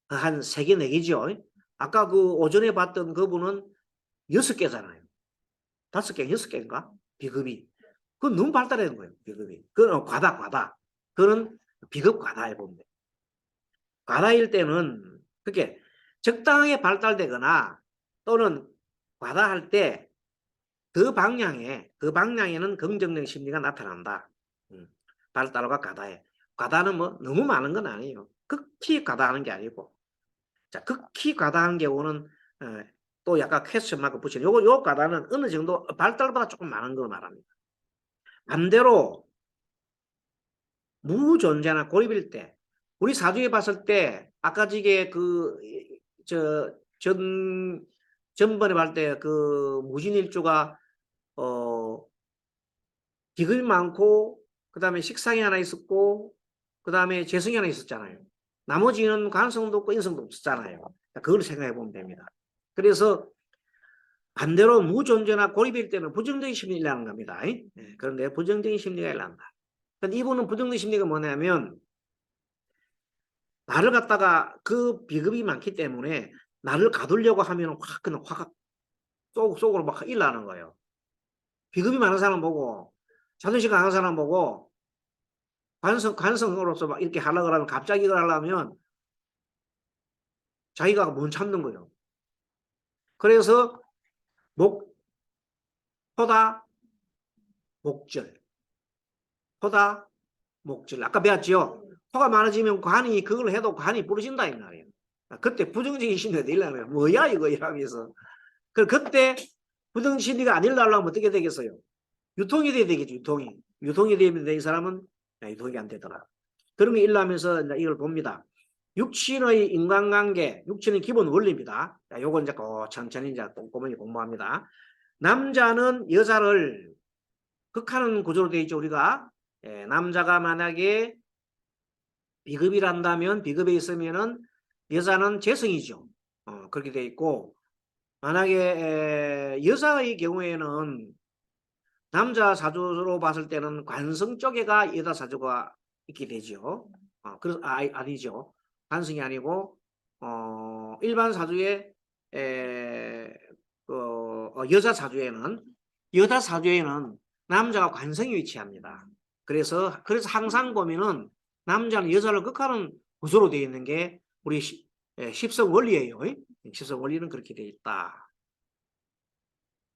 A: 한 3개, 4개죠. 아까 그 오전에 봤던 그분은 6개잖아요. 5개, 6개인가? 비급이. 그건 너무 발달하는 거예요, 비급이. 그건 과다. 그거는 비급 과다에 보면 돼. 과다일 때는, 그렇게 적당하게 발달되거나 또는 과다할 때 그 방향에는 긍정적 심리가 나타난다. 발달과 과다에. 과다는 뭐 너무 많은 건 아니에요. 극히 과다하는 게 아니고. 자, 극히 과다한 경우는 또 약간 퀘스천 마크 붙이는 요 과다는 어느 정도 발달보다 조금 많은 걸 말합니다. 반대로 무존재나 고립일 때 우리 사주에 봤을 때 아까 지게 전번에 봤을 때 그 무진일주가 비급이 많고 그다음에 식상이 하나 있었고 그다음에 재성이 하나 있었잖아요. 나머지는 관성도 없고 인성도 없었잖아요. 그걸 생각해 보면 됩니다. 그래서 반대로 무존재나 고립일 때는 부정적인 심리가 일어나는 겁니다. 그런데 부정적인 심리가 일어난다. 근데 이분은 부정적인 심리가 뭐냐면 나를 갖다가 그 비급이 많기 때문에 나를 가두려고 하면 그냥 확 속으로 막 일어나는 거예요. 비급이 많은 사람 보고 자존심 강한 사람 보고 관성으로서 막 이렇게 하려고 하면 갑자기 이걸 하려면 자기가 못 참는 거예요. 그래서 포다, 목절. 포다, 목절. 아까 배웠죠? 포가 많아지면 관이 그걸 해도 관이 부러진다 이 말이에요. 그때 부정적인 심리가 일어나면 뭐야 이거 이러면서. 그때 부정적인 심리가 안 일어나려면 어떻게 되겠어요? 유통이 돼야 되겠죠. 유통이 되면 이 사람은 유통이 안 되더라. 그런 게 일어나면서 이걸 봅니다. 육신의 인간관계, 육신의 기본 원리입니다. 요건 이제 천천히 이제 꼼꼼히 공부합니다. 남자는 여자를 극하는 구조로 되어 있죠. 우리가 남자가 만약에 비급이란다면 비급에 있으면은 여자는 재성이죠. 그렇게 되어 있고 만약에 여자의 경우에는 남자 사주로 봤을 때는 관성 쪽에가 여자 사주가 있게 되죠. 그래서 아니죠. 관성이 아니고 일반 사주에 여자 사주에는 남자가 관성이 위치합니다. 그래서 항상 보면은 남자는 여자를 극하는 구조로 되어 있는 게 우리 십성 원리예요. 십성 원리는 그렇게 되어 있다.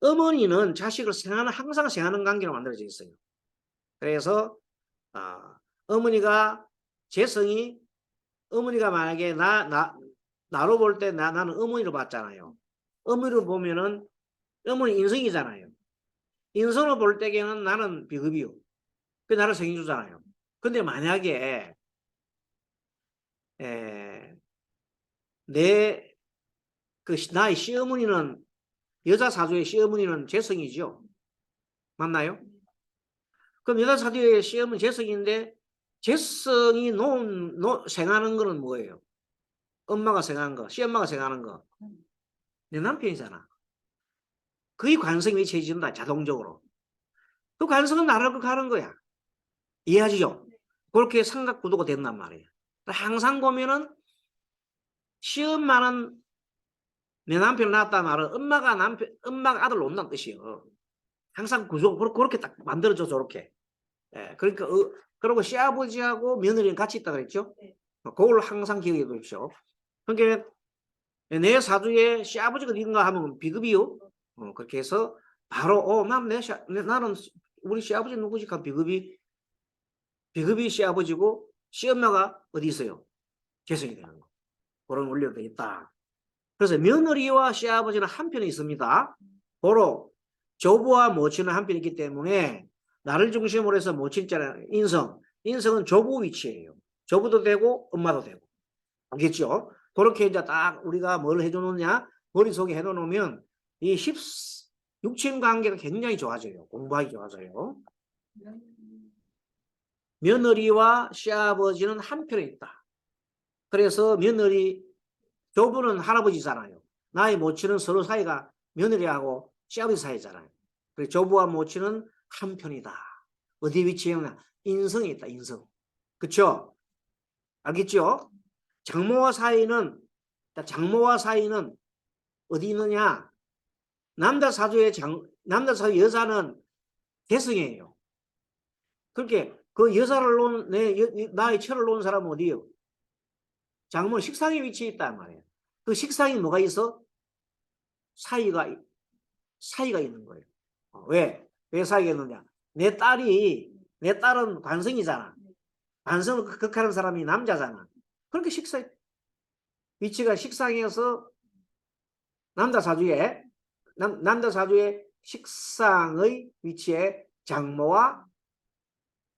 A: 어머니는 자식을 항상 생하는 관계로 만들어져 있어요. 그래서 어머니가 재성이 어머니가 만약에 나로 볼 때 나는 어머니로 봤잖아요. 어머니로 보면은 어머니 인성이잖아요. 인성으로 볼 때에는 나는 비급이요. 그 나를 생겨주잖아요. 근데 만약에 나의 시어머니는 여자 사주의 시어머니는 재성이죠. 맞나요? 그럼 여자 사주의 시어머니 재성인데 재성이 생하는 거는 뭐예요? 엄마가 생하는 거, 시엄마가 생하는 거. 내 남편이잖아. 그의 관성이 위치해진다, 자동적으로. 그 관성은 나를 가는 거야. 이해하시죠? 그렇게 삼각구도가 된단 말이에요. 항상 보면은 시엄마는 내 남편을 낳았다 말은 엄마가 아들 놓는다는 뜻이에요. 항상 구조, 그렇게 딱 만들어져, 저렇게. 예, 그러니까, 그리고 시아버지하고 며느리는 같이 있다 그랬죠?
B: 네.
A: 그걸 항상 기억해 두십시오. 그러니까, 내 사주에 시아버지가 어딘가 하면 비급이요. 그렇게 해서, 바로, 나는 우리 시아버지 누구지? 그 비급이 시아버지고, 시엄마가 어디 있어요? 개성이 되는 거. 그런 원리가 있다. 그래서 며느리와 시아버지는 한편에 있습니다. 고로 조부와 모친은 한편에 있기 때문에 나를 중심으로 해서 모친 있잖아요. 인성은 조부 위치예요. 조부도 되고 엄마도 되고. 알겠죠? 그렇게 이제 딱 우리가 뭘 해놓느냐, 머릿속에 해놓으면 이 육친 관계가 굉장히 좋아져요. 공부하기 좋아져요. 며느리와 시아버지는 한편에 있다. 그래서 조부는 할아버지잖아요. 나의 모친은 서로 사이가 며느리하고 시아버지 사이잖아요. 그래서 조부와 모친은 한편이다. 어디 위치에 있냐? 인성에 있다. 인성. 그렇죠? 알겠죠? 장모와 사이는 어디 있느냐? 남자 사주 여자는 개성이에요. 그렇게 그 여자를 나의 처를 놓은 사람은 어디요? 장모는 식상의 위치에 있단 말이에요. 그 식상이 뭐가 있어? 사이가 있는 거예요. 왜 사이가 있느냐? 내 딸은 관성이잖아. 관성을 극하는 사람이 남자잖아. 그러니까 위치가 식상에서 남자 사주에 식상의 위치에 장모와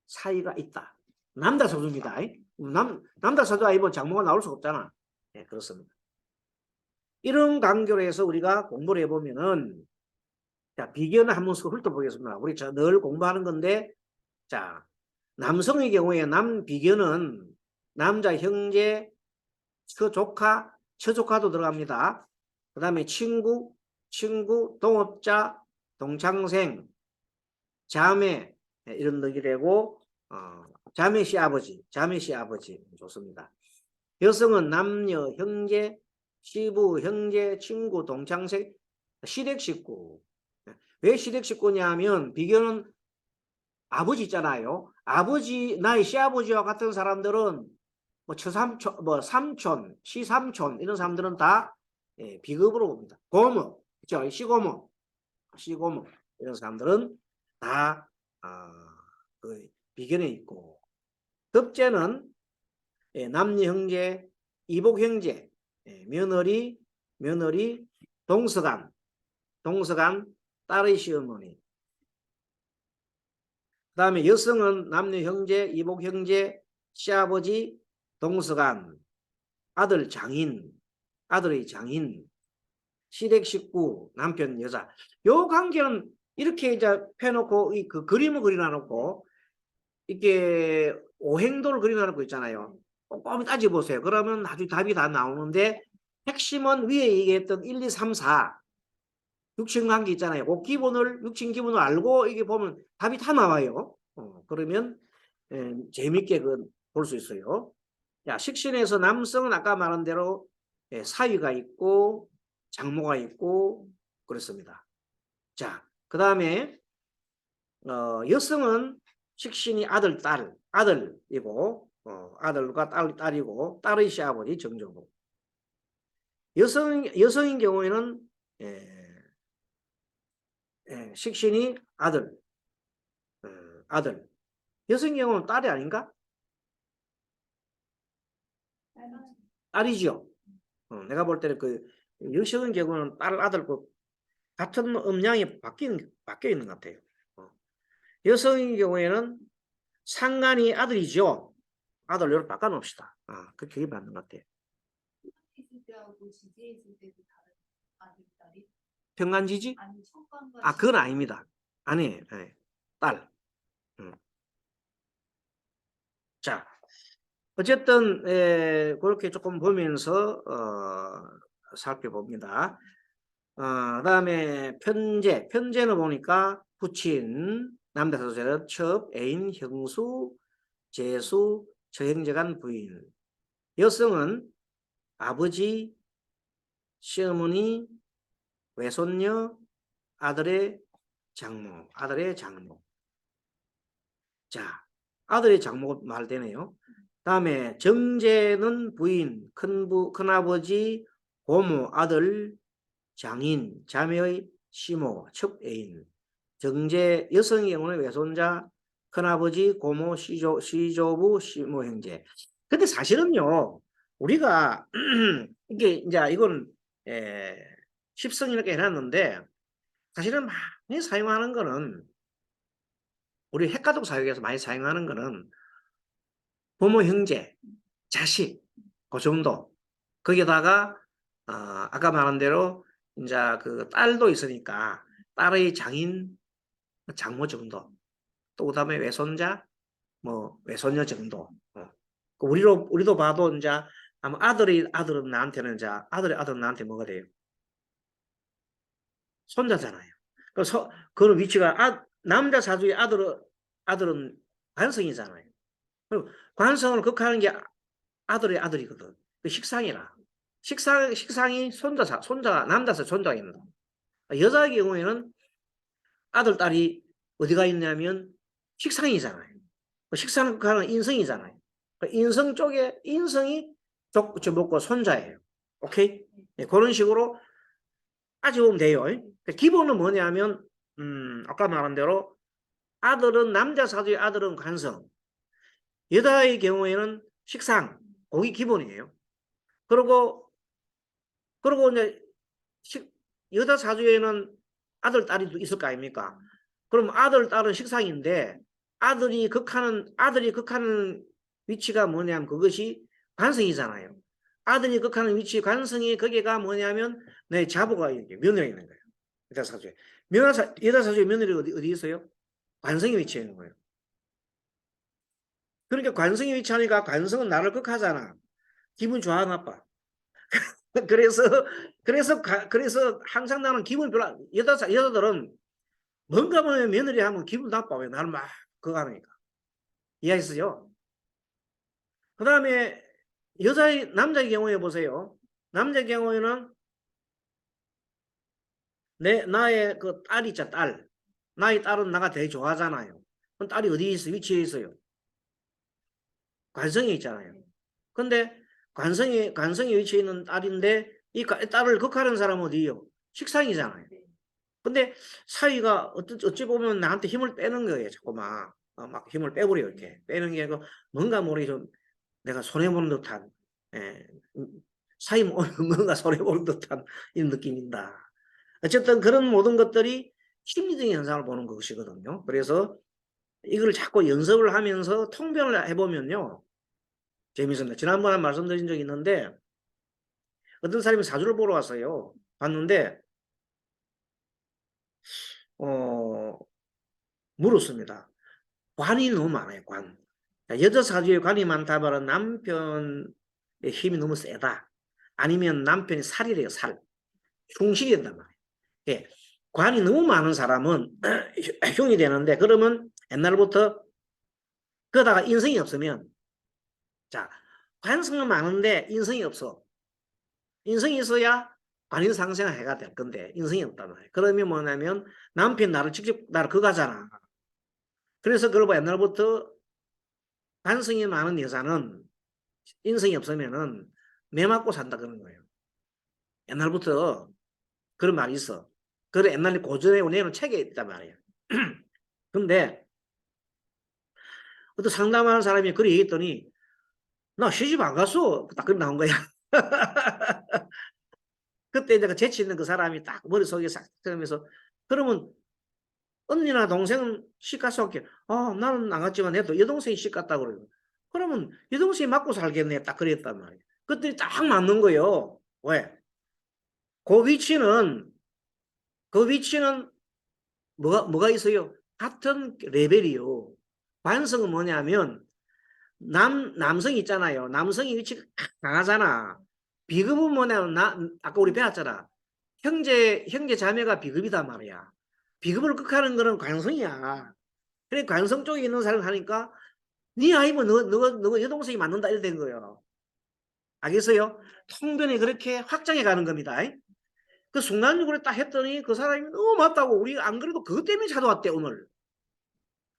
A: 사이가 있다. 남자 사주입니다. 남자 사주 아니면 장모가 나올 수가 없잖아. 네, 그렇습니다. 이런 관계로 해서 우리가 공부를 해보면은, 자, 비견을 한번 훑어보겠습니다. 우리 늘 공부하는 건데, 자, 남성의 경우에 비견은 남자 형제, 처조카도 들어갑니다. 그 다음에 친구, 동업자, 동창생, 자매, 이런 덕이 되고, 자매 시아버지 좋습니다. 여성은 남녀, 형제, 시부, 형제, 친구, 동창생, 시댁 식구. 왜 시댁 식구냐 하면 비견은 아버지 있잖아요. 나의 시아버지와 같은 사람들은 삼촌, 시삼촌 이런 사람들은 다 비급으로 봅니다. 고모, 그렇죠? 시고모 이런 사람들은 다 그 비견에 있고, 덕제는 남녀 형제, 이복 형제, 며느리, 동서간, 딸의 시어머니. 그 다음에 여성은 남녀 형제, 이복 형제, 시아버지, 동서간, 아들의 장인, 시댁 식구, 남편 여자. 요 관계는 이렇게 이제 펴놓고 그 그림을 그려놓고 이렇게 오행도를 그려놓고 있잖아요. 꼼꼼히 따져보세요. 그러면 나중에 답이 다 나오는데, 핵심은 위에 얘기했던 1, 2, 3, 4 육친 관계 있잖아요. 육친 기본을 알고 이게 보면 답이 다 나와요. 그러면 재밌게 볼 수 있어요. 야, 식신에서 남성은 아까 말한 대로 사위가 있고 장모가 있고 그렇습니다. 자, 그 다음에 여성은 식신이 아들이고 아들과 딸이고 딸의 시아버지 정조고, 여성인 경우에는 식신이 아들. 여성인 경우는 딸이 아닌가? 딸이죠. 내가 볼 때는 여성인 경우는 아들 같은 음양이 바뀌어 있는 것 같아요. 여성인 경우에는 상간이 아들이죠. 아들 요렇게 바꿔놓읍시다. 그 기억이 맞는 것 같아요. 평간지지? 그건 아닙니다. 아니, 딸. 자, 어쨌든 그렇게 조금 보면서 살펴봅니다. 그다음에 편제. 편제는 보니까 부친, 남대사주에는 첩, 애인, 형수, 제수, 처형제간 부인. 여성은 아버지, 시어머니, 외손녀, 아들의 장모, 아들의 장모. 자, 아들의 장모 말되네요. 다음에 정제는 부인, 큰아버지, 고모, 아들, 장인, 자매의 시모, 첩애인. 정제 여성의 경우는 외손자, 큰아버지, 고모, 시조부, 시모, 형제. 근데 사실은요, 우리가 이게 이제 이건 십성 이렇게 해놨는데 사실은 많이 사용하는 거는 우리 핵가족 사역에서 많이 사용하는 거는 부모, 형제, 자식 그 정도. 거기다가 아까 말한 대로 이제 그 딸도 있으니까 딸의 장인, 장모 정도. 또 그다음에 외손자, 뭐 외손녀 정도. 그 우리도 봐도 이제 아마 아들은 나한테는 이제 아들은 나한테 뭐가 돼요? 손자잖아요. 그래서 그런 위치가 남자 사주의 아들은 관성이잖아요. 그리고 관성을 극하는 게 아들의 아들이거든. 그 식상이라. 식상이 남자서 손자가 있는 거. 여자의 경우에는 아들, 딸이 어디가 있냐면 식상이잖아요. 그 식상을 극하는 인성이잖아요. 그 인성 쪽에, 인성이 먹고 손자예요. 오케이? 네, 그런 식으로 따져보면 돼요. 기본은 뭐냐면, 아까 말한 대로 남자 사주의 아들은 관성, 여자의 경우에는 식상, 그게 기본이에요. 그리고 이제 여자 사주에는 아들, 딸이 있을 거 아닙니까? 그럼 아들, 딸은 식상인데 아들이 극하는 위치가 뭐냐면 그것이 관성이잖아요. 아들이 극하는 위치 관성이 거기가 뭐냐면 내 자부가 며느리가 있는 거예요. 여자 사주에. 여자 사주에 며느리 어디 있어요? 관성이 위치해 있는 거예요. 그러니까 관성이 위치하니까 관성은 나를 극하잖아. 기분 좋아 나빠. 그래서 그래서 항상 나는 기분 별로 여자들은 뭔가 보면 며느리 하면 기분 나빠. 왜 나를 막 그거 하니까. 이해했어요? 그 다음에 남자의 경우에 보세요. 남자의 경우에는 나의 그 딸이 있잖아, 딸. 나의 딸은 나가 되게 좋아하잖아요. 그럼 딸이 어디 있어? 위치에 있어요? 관성에 있잖아요. 근데 관성에 위치해 있는 딸인데 이 딸을 극하는 사람은 어디요? 식상이잖아요. 근데 사위가 어찌 보면 나한테 힘을 빼는 거예요. 자꾸 막 힘을 빼버려요. 이렇게 빼는 게 아니고 뭔가 모르게 좀 내가 손해보는 듯한 예, 사위 뭔가 손해보는 듯한 이런 느낌인다. 어쨌든 그런 모든 것들이 심리적인 현상을 보는 것이거든요. 그래서 이걸 자꾸 연습을 하면서 통변을 해보면요. 재밌습니다. 지난번에 말씀드린 적이 있는데 어떤 사람이 사주를 보러 왔어요. 봤는데 물었습니다. 관이 너무 많아요. 관. 여자 사주에 관이 많다 말은 남편의 힘이 너무 세다. 아니면 남편이 살이래요. 살. 흉식이 된단 말이에요. 예. 관이 너무 많은 사람은 흉이 되는데 그러면 옛날부터 그러다가 인성이 없으면 자 관성은 많은데 인성이 없어. 인성이 있어야 관인상생을 해가 될 건데 인성이 없단 말이에요. 그러면 뭐냐면 남편 직접 나를 그가잖아. 그래서 그걸 봐 옛날부터 관성이 많은 여자는 인성이 없으면은 매 맞고 산다 그런 거예요. 옛날부터 그런 말이 있어. 그래 옛날에 고전에 내는 책에 있단 말이에요. 근데 어떤 상담하는 사람이 그렇게 얘기했더니 나 시집 안 갔어. 딱 그렇게 나온 거야. 그때 내가 재치 있는 그 사람이 딱 머릿속에 싹 들으면서 그러면 언니나 동생은 시 갔어. 나는 안 갔지만 내도 여동생이 시 갔다 그래요. 그러면 여동생이 맞고 살겠네. 딱 그랬단 말이에요. 그것들이 딱 맞는 거예요. 왜? 그 위치는 뭐가 있어요? 같은 레벨이요. 관성은 뭐냐면 남성이 있잖아요. 남성이 위치가 강하잖아. 비급은 뭐냐면 아까 우리 배웠잖아. 형제 자매가 비급이단 말이야. 비급을 극하는 거는 관성이야. 그래 관성 쪽에 있는 사람 하니까 네 아이면 너 여동생이 맞는다 이래 된 거예요. 알겠어요? 통변이 그렇게 확장해 가는 겁니다. 그 순간적으로 딱 했더니 그 사람이 너무 맞다고 우리 안 그래도 그것 때문에 찾아왔대 오늘.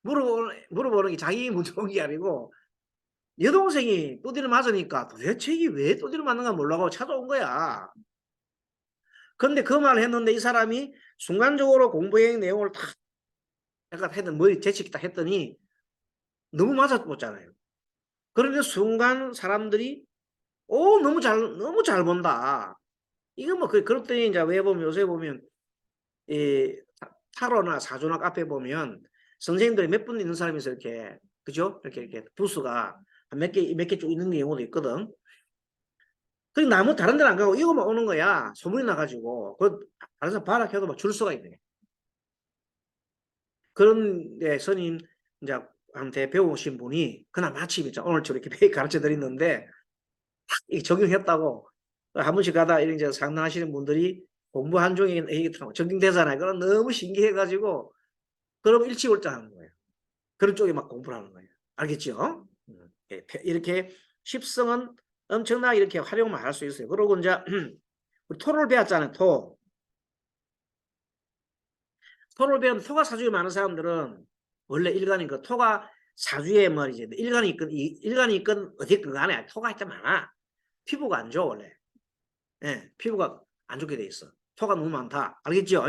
A: 물어보는 게 자기 문제 게 아니고 여동생이 두드려 맞으니까 도대체 이게 왜 두드려 맞는가 몰라고 찾아온 거야. 근데 그 말을 했는데 이 사람이 순간적으로 공부행 내용을 탁 약간 했던 머리 재치기 딱 했더니 너무 맞아붙잖아요. 그런데 순간 사람들이 너무 잘 본다. 이거 뭐 그렇더니 이제 왜 보면 요새 보면 이 타로나 사주나 카페 보면 선생님들이 몇 분 있는 사람이 있어 이렇게 그죠? 이렇게 부스가 몇 개 쭉 있는 경우도 있거든. 그 나무 다른 데는 안 가고 이거만 오는 거야. 소문이 나가지고 그 다른 사람 봐라 해도 막 줄 수가 있네. 그런데 스님 이제 한테 배우신 분이 그날 마침 이제 오늘처럼 이렇게 가르쳐 드렸는데 적용했다고 한 번씩 가다 이런 상담하시는 분들이 공부 한 종이 적용되잖아요. 그럼 너무 신기해가지고 그럼 일치월장하는 거예요. 그런 쪽에 막 공부를 하는 거예요. 알겠죠? 이렇게 십성은 엄청나게 이렇게 활용만 할 수 있어요. 그리고 이제 우리 토를 배웠잖아요. 토. 토를 배우면 토가 사주에 많은 사람들은 원래 일간인 그 토가 사주에 말이지 일간이 있건 어디 있건 간에 토가 있다 많아. 피부가 안 좋아 원래. 피부가 안 좋게 돼 있어. 토가 너무 많다. 알겠죠?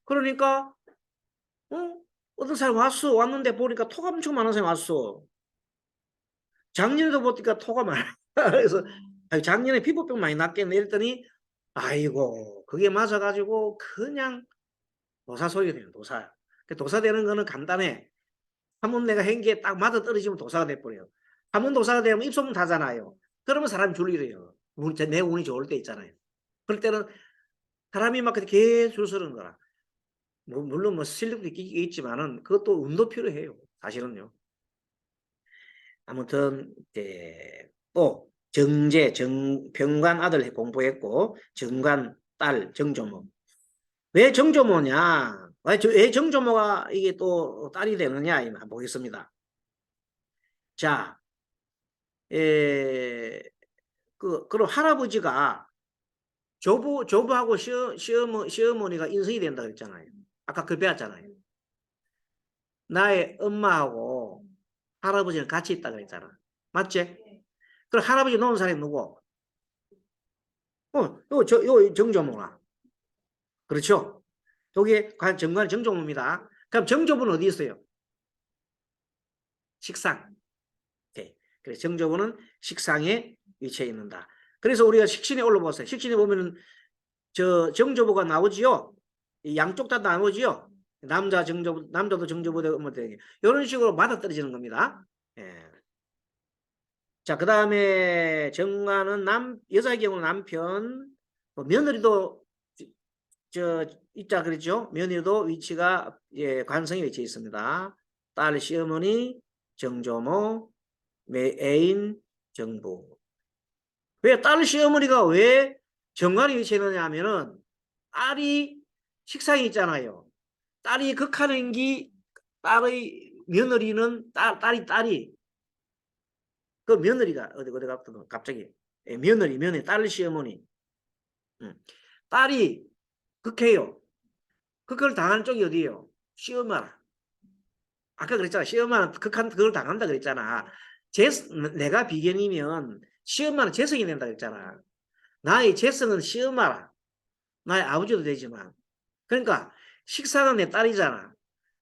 A: 그러니까 어떤 사람 왔는데 보니까 토가 엄청 많은 사람이 왔어. 작년에도 보니까 토가 많아. 그래서 작년에 피부병 많이 났겠네 이랬더니 아이고 그게 맞아가지고 그냥 도사 소리가 돼요. 도사. 도사 되는 거는 간단해. 한 번 내가 행기에 딱 맞아 떨어지면 도사가 돼버려요. 한 번 도사가 되면 입소문 타잖아요. 그러면 사람이 줄이래요. 내 운이 좋을 때 있잖아요. 그럴 때는 사람이 막 계속 줄 서는 거라. 물론 뭐 실력도 있지만은 그것도 운도 필요해요. 사실은요. 아무튼 또 병관 아들 공부했고 정관 딸 정조모. 왜 정조모냐? 왜 정조모가 이게 또 딸이 되느냐? 한번 보겠습니다. 자, 그럼 할아버지가 조부하고 시어머니가 인성이 된다 그랬잖아요. 아까 그 배웠잖아요. 나의 엄마하고 할아버지는 같이 있다 그랬잖아. 맞지? 그럼 할아버지 놓은 사람이 누구? 요 정조모라. 그렇죠? 여기에 정관 정조모입니다. 그럼 정조부는 어디 있어요? 식상. 네. 그래서 정조부는 식상에 위치해 있는다. 그래서 우리가 식신에 올라보세요. 식신에 보면은 저 정조부가 나오지요. 양쪽 다 나오지요. 남자도 정조부 되고 뭐 되게 이런 식으로 맞아떨어지는 겁니다. 예. 자, 그 다음에 정관은 여자의 경우 남편, 며느리도 있자 그랬죠. 며느리도 위치가 관성에 위치해 있습니다. 딸 시어머니 정조모, 애인 정부. 왜 딸 시어머니가 왜 정관에 위치해 있느냐 하면은 딸이 식상이 있잖아요. 딸이 극하는 게 딸의 며느리는 딸이 그 며느리가 어디 갔거든 갑자기 며느리 딸 시어머니 딸이 극해요. 그걸 당하는 쪽이 어디예요? 시엄마. 아까 그랬잖아. 시엄마는 극한 그걸 당한다 그랬잖아. 내가 비견이면 시엄마는 재성이 된다 그랬잖아. 나의 재성은 시엄마라. 나의 아버지도 되지만. 그러니까 식상은 내 딸이잖아.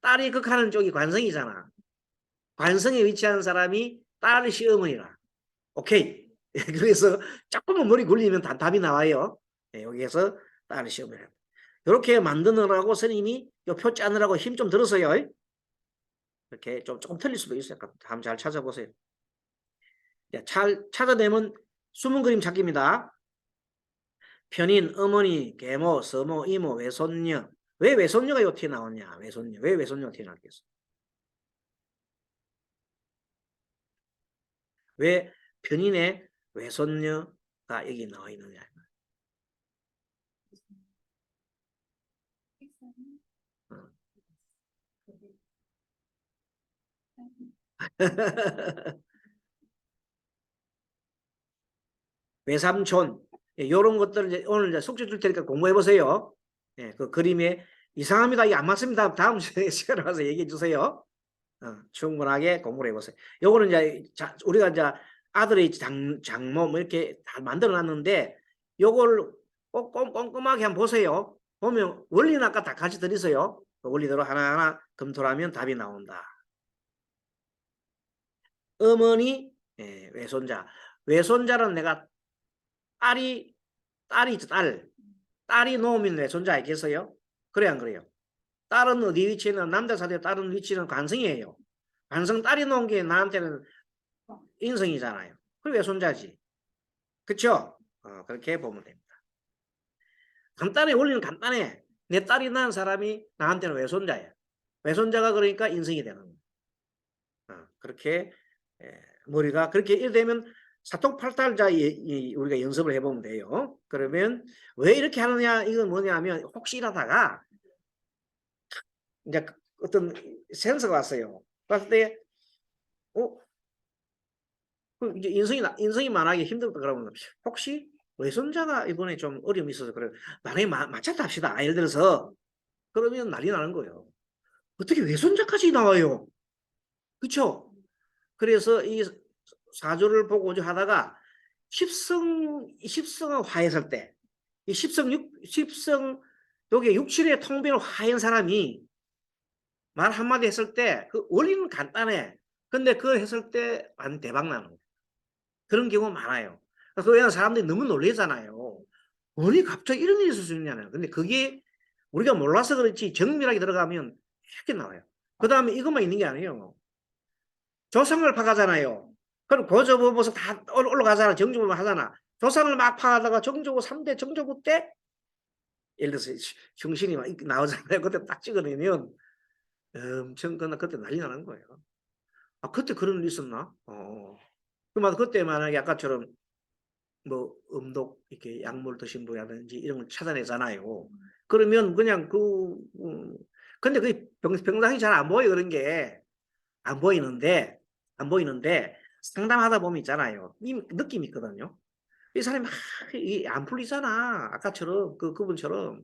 A: 딸이 극하는 쪽이 관성이잖아. 관성에 위치하는 사람이 딸의 시어머니라. 오케이. 그래서 조금만 머리 굴리면 답이 나와요. 여기에서 딸의 시어머니. 이렇게 만드느라고 스님이 요 표 짜느라고 힘 좀 들었어요. 이렇게 조금 틀릴 수도 있어요. 한번 잘 찾아보세요. 잘 찾아내면 숨은 그림 찾기입니다. 편인, 어머니, 계모, 서모, 이모, 외손녀. 왜 외손녀가 요티에 나오냐? 외손녀. 왜 외손녀가 튀어나왔겠어? 왜 편인의 외손녀가 여기 나와 있느냐? 외삼촌. 이런 것들 이제 오늘 이제 숙제 줄 테니까 공부해 보세요. 예, 그 그림에 이상합니다. 이게 안 맞습니다. 다음 시간에 와서 얘기해 주세요. 충분하게 공부를 해보세요. 요거는 이제 우리가 이제 아들의 장모 뭐 이렇게 다 만들어 놨는데 요걸 꼭 꼼꼼하게 한번 보세요. 보면 원리는 아까 다 같이 들으세요. 그 원리대로 하나하나 검토를 하면 답이 나온다. 어머니, 외손자. 외손자는 내가 딸이 있죠, 딸이 놓으면 외손자 알겠어요? 그래 안 그래요? 딸은 어디 위치에는 남자 사대 딸은 위치는 관성이에요. 관성 딸이 놓은 게 나한테는 인성이잖아요. 그게 외손자지. 그쵸? 그렇게 보면 됩니다. 간단해. 원리는 간단해. 내 딸이 낳은 사람이 나한테는 외손자야. 외손자가 그러니까 인성이 되는 거야. 그렇게 머리가 그렇게 이되면 사통팔달자 우리가 연습을 해보면 돼요. 그러면 왜 이렇게 하느냐 이건 뭐냐면 혹시라다가 이제 어떤 센서가 왔어요. 봤을 때 이제 인성이 만하기 힘들다 그러면 혹시 외손자가 이번에 좀 어려움이 있어서 그래 만약에 맞췄다 합시다. 예를 들어서 그러면 난리 나는 거예요. 어떻게 외손자까지 나와요? 그렇죠? 그래서 이 사주를 보고 하다가 십성을 화했을 때, 이 십성 여기 육칠의 통변을 화한 사람이 말 한마디 했을 때 그 원리는 간단해. 근데 그걸 했을 때 완전 대박 나는 거예요. 그런 경우 많아요. 그래서 사람들이 너무 놀라잖아요. 아니 갑자기 이런 일이 있을 수 있냐요. 근데 그게 우리가 몰라서 그렇지 정밀하게 들어가면 이렇게 나와요. 그 다음에 이것만 있는 게 아니에요. 조상을 파가잖아요. 그럼 고조부 보석 다 올라가잖아. 정조부 하잖아. 조상을 막 파가다가 정조부 3대 정조부 때 예를 들어서 흉신이 막 나오잖아요. 그때 딱 찍어내면 엄청 그때 난리 나는 거예요. 그때 그런 일이 있었나? 그때 만약에 아까처럼 뭐 음독 이렇게 약물 드신 분이라든지 이런 걸 찾아내잖아요. 그러면 그냥 근데 그 병상이 잘 안 보여 그런 게 안 보이는데 상담하다 보면 있잖아요. 느낌이 있거든요. 이 사람이 막 안 풀리잖아. 아까처럼 그분처럼.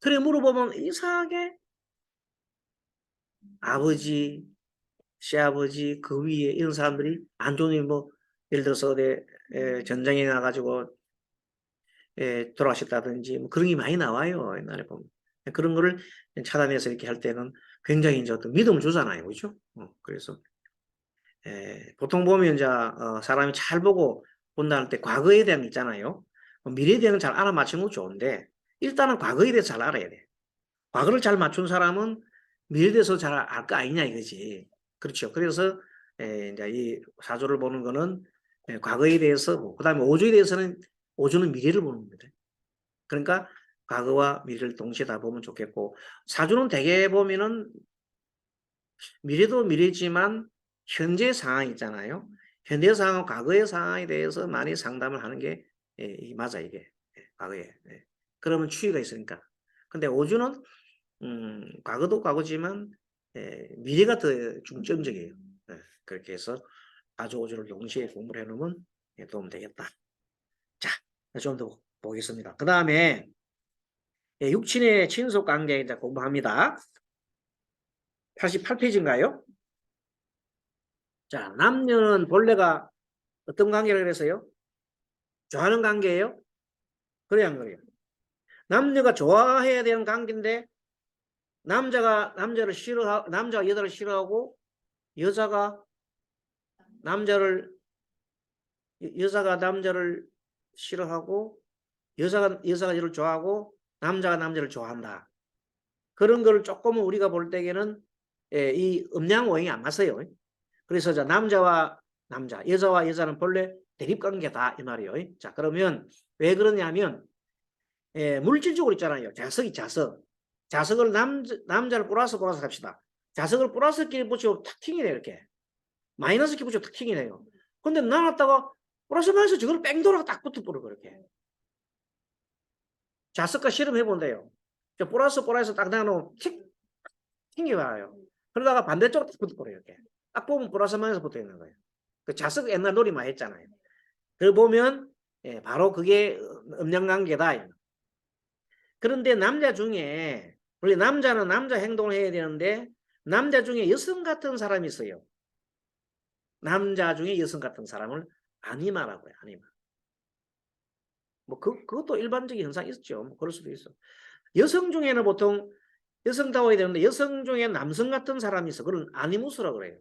A: 그래 물어보면 이상하게 아버지, 시아버지 그 위에 이런 사람들이 안 좋은 일 뭐 예를 들어서 전쟁에 나가지고 돌아가셨다든지 뭐 그런 게 많이 나와요. 옛날에 보면. 그런 거를 차단해서 이렇게 할 때는 굉장히 이제 어떤 믿음을 주잖아요. 그렇죠? 그래서 보통 보면 이제 사람이 잘 보고 본다는 때 과거에 대한 게 있잖아요. 미래에 대한 잘 알아맞히는 건 좋은데 일단은 과거에 대해서 잘 알아야 돼. 과거를 잘 맞춘 사람은 미래에 대해서 잘 알 거 아니냐 이거지. 그렇죠. 그래서 이제 이 사주를 보는 거는 과거에 대해서 그다음에 오주에 대해서는 오주는 미래를 보는 겁니다. 그러니까 과거와 미래를 동시에 다 보면 좋겠고 사주는 대개 보면은 미래도 미래지만 현재 상황 있잖아요. 현재 상황, 과거의 상황에 대해서 많이 상담을 하는 게 맞아 이게 과거에. 그러면 추이가 있으니까. 근데 오주는 과거도 과거지만 미래가 더 중점적이에요. 그렇게 해서 사주 오주를 동시에 공부를 해놓으면 도움 되겠다. 자, 좀 더 보겠습니다. 그 다음에 육친의 친속 관계 이제 공부합니다. 88페이지인가요? 자, 남녀는 본래가 어떤 관계를 그랬어요? 좋아하는 관계예요? 그래 안 그래요? 남녀가 좋아해야 되는 관계인데 남자가 여자를 싫어하고 여자가 남자를 싫어하고 여자가 여자를 좋아하고 남자가 남자를 좋아한다. 그런 거를 조금은 우리가 볼 때에는 이 음양오행이 안 맞아요. 그래서 남자와 남자, 여자와 여자는 본래 대립관계다 이 말이에요. 자, 그러면 왜 그러냐면 물질적으로 있잖아요. 자석을 남자를 플러스 합시다. 자석을 플러스 끼리 붙이고 탁 튕기네 이렇게. 마이너스 끼리 붙이고 탁 튕기네요. 근데 나눴다가 플러스 마이너스 저걸 뺑 돌아가 딱 붙어버려 그렇게. 자석과 실험해 본대요. 플러스 딱 나누면 튕겨봐요. 그러다가 반대쪽으로 붙어버려요. 이렇게. 딱 보면 플러스마이너스 붙어 있는 거예요. 그 자석 옛날 놀이 많이 했잖아요. 그걸 보면 예, 바로 그게 음양관계다. 그런데 남자 중에 원래 남자는 남자 행동을 해야 되는데 남자 중에 여성 같은 사람이 있어요. 남자 중에 여성 같은 사람을 아니마라고 해요. 아니마. 뭐 그것도 일반적인 현상이 있죠. 뭐 그럴 수도 있어. 여성 중에는 보통 여성다워야 되는데 여성 중에 남성 같은 사람이 있어. 그건 아니무스라고 그래요.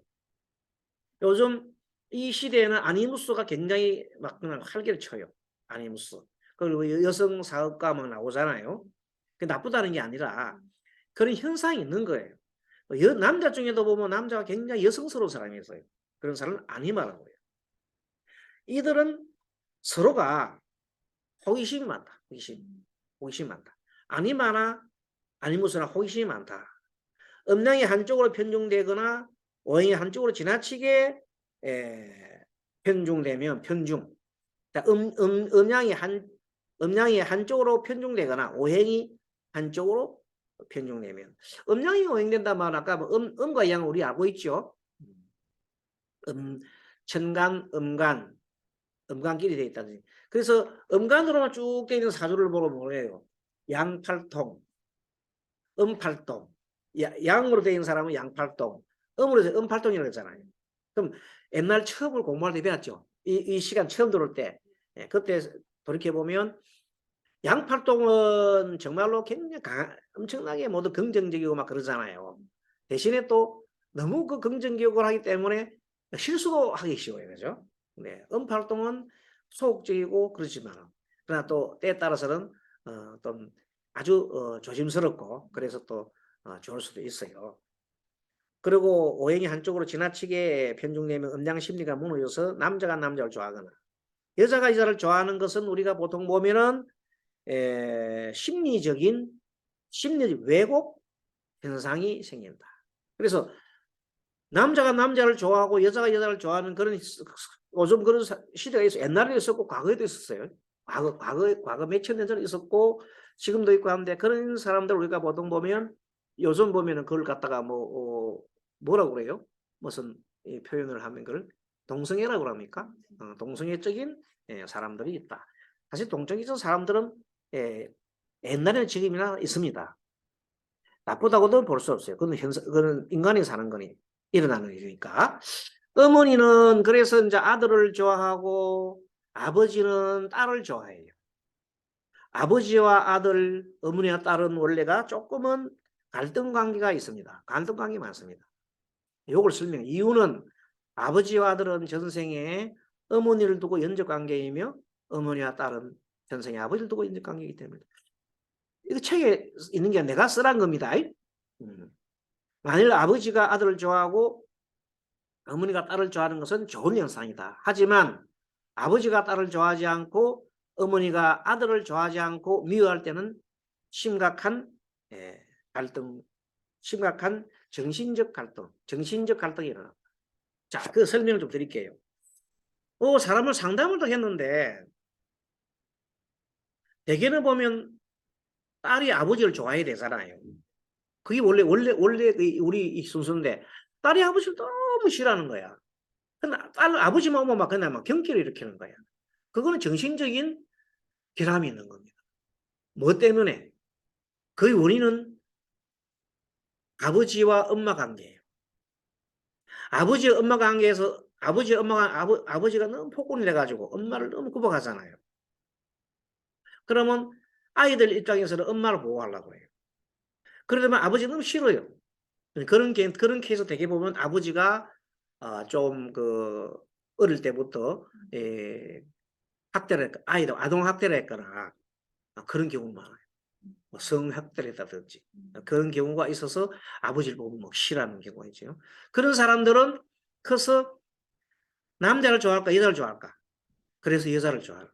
A: 요즘 이 시대에는 아니무스가 굉장히 막 그냥 활개를 쳐요. 아니무스. 그리고 여성 사업가 막 나오잖아요. 그 나쁘다는 게 아니라 그런 현상이 있는 거예요. 남자 중에도 보면 남자가 굉장히 여성스러운 사람이 있어요. 그런 사람은 아니마라고 해요. 이들은 서로가 호기심이 많다. 호기심이 많다. 아니마나 아니무스나 호기심이 많다. 음량이 한쪽으로 편중되거나 오행이 한쪽으로 지나치게 편중되면 편중. 음량이 한쪽으로 편중되거나 오행이 한쪽으로 편중되면 음량이 오행된다 말 아까 음과 양을 우리 알고 있죠. 천간, 음간끼리 되어 있다든지. 그래서 음간으로만 쭉 되어 있는 사주를 보고 뭐예요? 양팔통, 음팔통. 양으로 되어 있는 사람은 양팔통, 음으로 되어 음팔통이라고 했잖아요. 그럼 옛날 처음을 공부할 때 배웠죠. 이 시간 처음 들어올 때. 그때 돌이켜보면 양팔동은 정말로 굉장히 엄청나게 모두 긍정적이고 막 그러잖아요. 대신에 또 너무 그 긍정교육을 하기 때문에 실수도 하기 쉬워요. 그죠? 네. 음팔동은 소극적이고 그렇지만, 그러나 또 때에 따라서는, 또 아주 조심스럽고, 그래서 또 좋을 수도 있어요. 그리고 오행이 한쪽으로 지나치게 편중되면 음양 심리가 무너져서 남자가 남자를 좋아하거나, 여자가 여자를 좋아하는 것은 우리가 보통 보면은 심리적 왜곡 현상이 생긴다. 그래서 남자가 남자를 좋아하고 여자가 여자를 좋아하는 그런 요즘 그런 시대가 있어. 옛날에 있었고 과거에도 있었어요. 과거 몇천 년 전에 있었고 지금도 있고 하는데 그런 사람들 우리가 보통 보면 요즘 보면은 그걸 갖다가 뭐라고 그래요? 무슨 표현을 하면 그걸 동성애라고 그럽니까? 동성애적인 사람들이 있다. 사실 동성애적 사람들은 옛날에는 지금이나 있습니다. 나쁘다고도 볼 수 없어요. 그건 인간이 사는 거니 일어나는 일이니까. 어머니는 그래서 이제 아들을 좋아하고 아버지는 딸을 좋아해요. 아버지와 아들, 어머니와 딸은 원래가 조금은 갈등 관계가 있습니다. 갈등 관계 많습니다. 이걸 설명해. 이유는 아버지와 아들은 전생에 어머니를 두고 연적 관계이며 어머니와 딸은 전생에 아버지를 두고 연적 관계이기 때문에 이거 책에 있는 게 내가 쓰란 겁니다. 만일 아버지가 아들을 좋아하고 어머니가 딸을 좋아하는 것은 좋은 현상이다. 하지만 아버지가 딸을 좋아하지 않고 어머니가 아들을 좋아하지 않고 미워할 때는 심각한 갈등, 심각한 정신적 갈등이 일어납니다. 자, 그 설명을 좀 드릴게요. 사람을 상담을 또 했는데 대개는 보면 딸이 아버지를 좋아해야 되잖아요. 그게 원래 우리 순서인데 딸이 아버지를 너무 싫어하는 거야. 근데 딸 아버지만 오면 막 그냥 막 경계를 일으키는 거야. 그거는 정신적인 결함이 있는 겁니다. 뭐 때문에? 그 원인은 아버지와 엄마 관계예요. 아버지와 엄마 관계에서 아버지가 너무 폭군이 돼가지고 엄마를 너무 구박하잖아요. 그러면 아이들 입장에서는 엄마를 보호하려고 해요. 그러면 아버지는 너무 싫어요. 그런 케이스 되게 보면 아버지가 좀 어릴 때부터 아동 학대를 했거나 그런 경우 많아요. 성학대를 했다든지 그런 경우가 있어서 아버지를 보고 막 싫어하는 경우가 있죠. 그런 사람들은 커서 남자를 좋아할까 여자를 좋아할까? 그래서 여자를 좋아해요.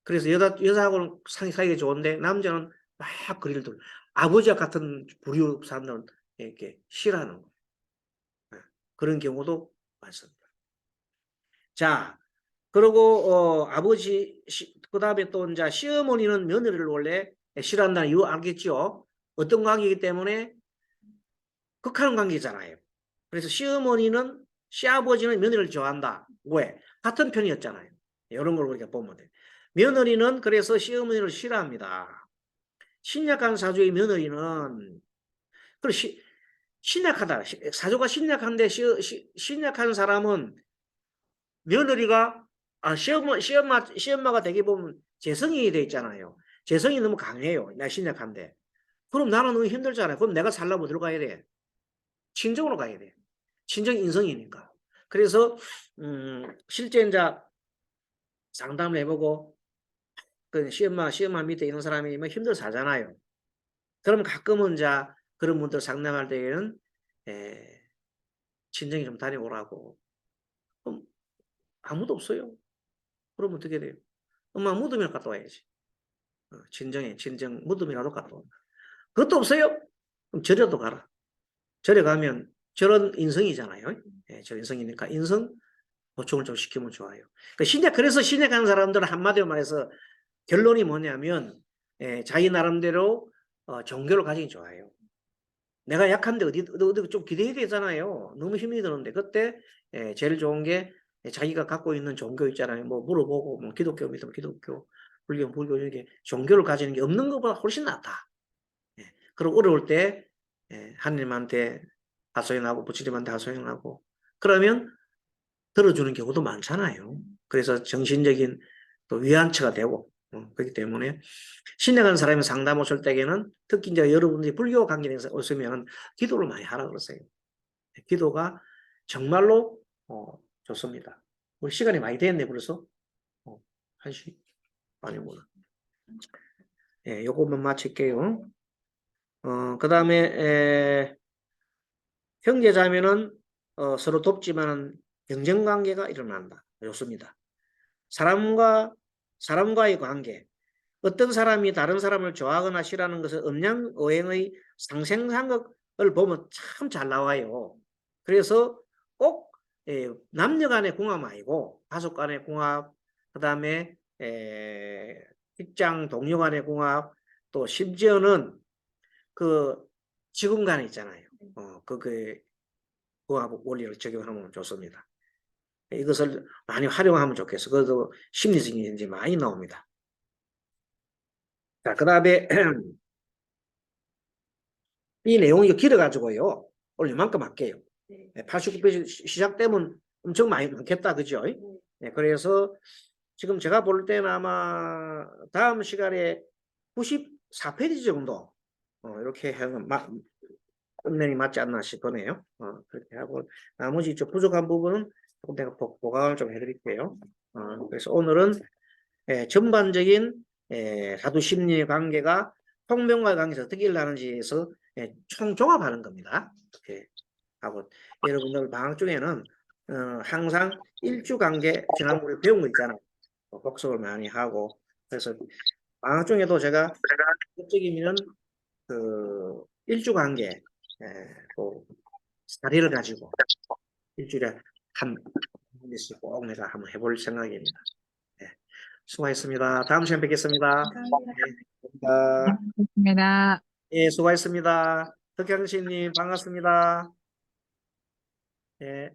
A: 그래서 여자하고는 사이가 좋은데 남자는 막 거리를 두고 아버지와 같은 부류 사람들은 이렇게 싫어하는 거예요. 그런 경우도 많습니다. 자, 그리고 그다음에 또 이제 시어머니는 며느리를 원래 싫어한다는 이유 알겠죠? 어떤 관계이기 때문에 극한 관계잖아요. 그래서 시어머니는 시아버지는 며느리를 좋아한다. 왜? 같은 편이었잖아요. 이런 걸 우리가 보면 돼. 며느리는 그래서 시어머니를 싫어합니다. 신약한 사주의 며느리는 그 신약하다. 사주가 신약한데 신약한 사람은 며느리가 시엄마가 되게 보면 재성이 돼 있잖아요. 재성이 너무 강해요. 나 신약한데. 그럼 나는 너무 힘들잖아요. 그럼 내가 살려면 어디로 가야 돼? 친정으로 가야 돼. 친정 인성이니까. 그래서 실제 이제 상담을 해보고 그 시엄마 밑에 있는 사람이 뭐 힘들어 사잖아요. 그럼 가끔은 이제 그런 분들 상담할 때에는 친정에 좀 다녀오라고. 그럼 아무도 없어요. 그럼 어떻게 돼요? 엄마 무덤이나 갔다 와야지. 친정 무덤이라도 갔다 와. 그것도 없어요? 그럼 절에도 가라. 절에 가면 저런 인성이잖아요. 저런 인성이니까 인성 보충을 좀 시키면 좋아요. 그래서 신약한 사람들은 한마디로 말해서 결론이 뭐냐면 자기 나름대로 종교를 가지기 좋아요. 내가 약한데 어디 좀 기대해야 되잖아요. 너무 힘이 드는데 그때 제일 좋은 게 자기가 갖고 있는 종교 있잖아요. 뭐 물어보고 뭐 기독교 믿으면 기독교, 불교 이렇게 종교를 가지는 게 없는 것보다 훨씬 낫다. 그리고 어려울 때 하나님한테 하소연하고 부처님한테 하소연하고 그러면 들어주는 경우도 많잖아요. 그래서 정신적인 또 위안처가 되고 그렇기 때문에 신약한 사람이 상담 오실 때에는 특히 이제 여러분들이 불교 관계에서 오시면 기도를 많이 하라 그러세요. 기도가 정말로 좋습니다. 우리 시간이 많이 됐네 벌써. 1시 아니구나. 요것만 마칠게요. 그 다음에 형제자매는 서로 돕지만 경쟁 관계가 일어난다. 좋습니다. 사람과의 관계. 어떤 사람이 다른 사람을 좋아하거나 싫어하는 것은 음양오행의 상생상극을 보면 참 잘 나와요. 그래서 꼭 남녀 간의 궁합 아니고 가족 간의 궁합, 그 다음에 직장 동료 간의 궁합, 또 심지어는 그 직원 간에 있잖아요. 그 궁합 원리를 적용하면 좋습니다. 이것을 많이 활용하면 좋겠어. 그래도 심리적인 이제 많이 나옵니다. 자, 그 다음에 이 내용이 길어가지고요. 오늘 이만큼 할게요.
B: 네.
A: 89페이지 시작되면 엄청 많이 많겠다. 그죠? 네, 그래서 지금 제가 볼 때는 아마 다음 시간에 94페이지 정도 이렇게 하면 끝내기 맞지 않나 싶으네요. 그렇게 하고 나머지 좀 부족한 부분은 조금 내가 보강을 좀 해드릴게요. 그래서 오늘은 전반적인 사두 심리의 관계가 통병과의 관계에서 어떻게 일어나는지에서 총종합하는 겁니다. 이렇게 하고 여러분들 방학 중에는 항상 일주 관계 지난번에 배운 거 있잖아요. 복습을 많이 하고 그래서 방학 중에도 제가 적극적이면 그 일주 관계 또 사례를 가지고 일주일에 한 번씩 꼭 내가 한번 해볼 생각입니다. 수고하셨습니다. 다음 시간에 뵙겠습니다.
B: 감사합니다.
A: 감사합니다.
C: 고맙습니다.
A: 예, 수고하셨습니다. 덕경씨님 반갑습니다. 예.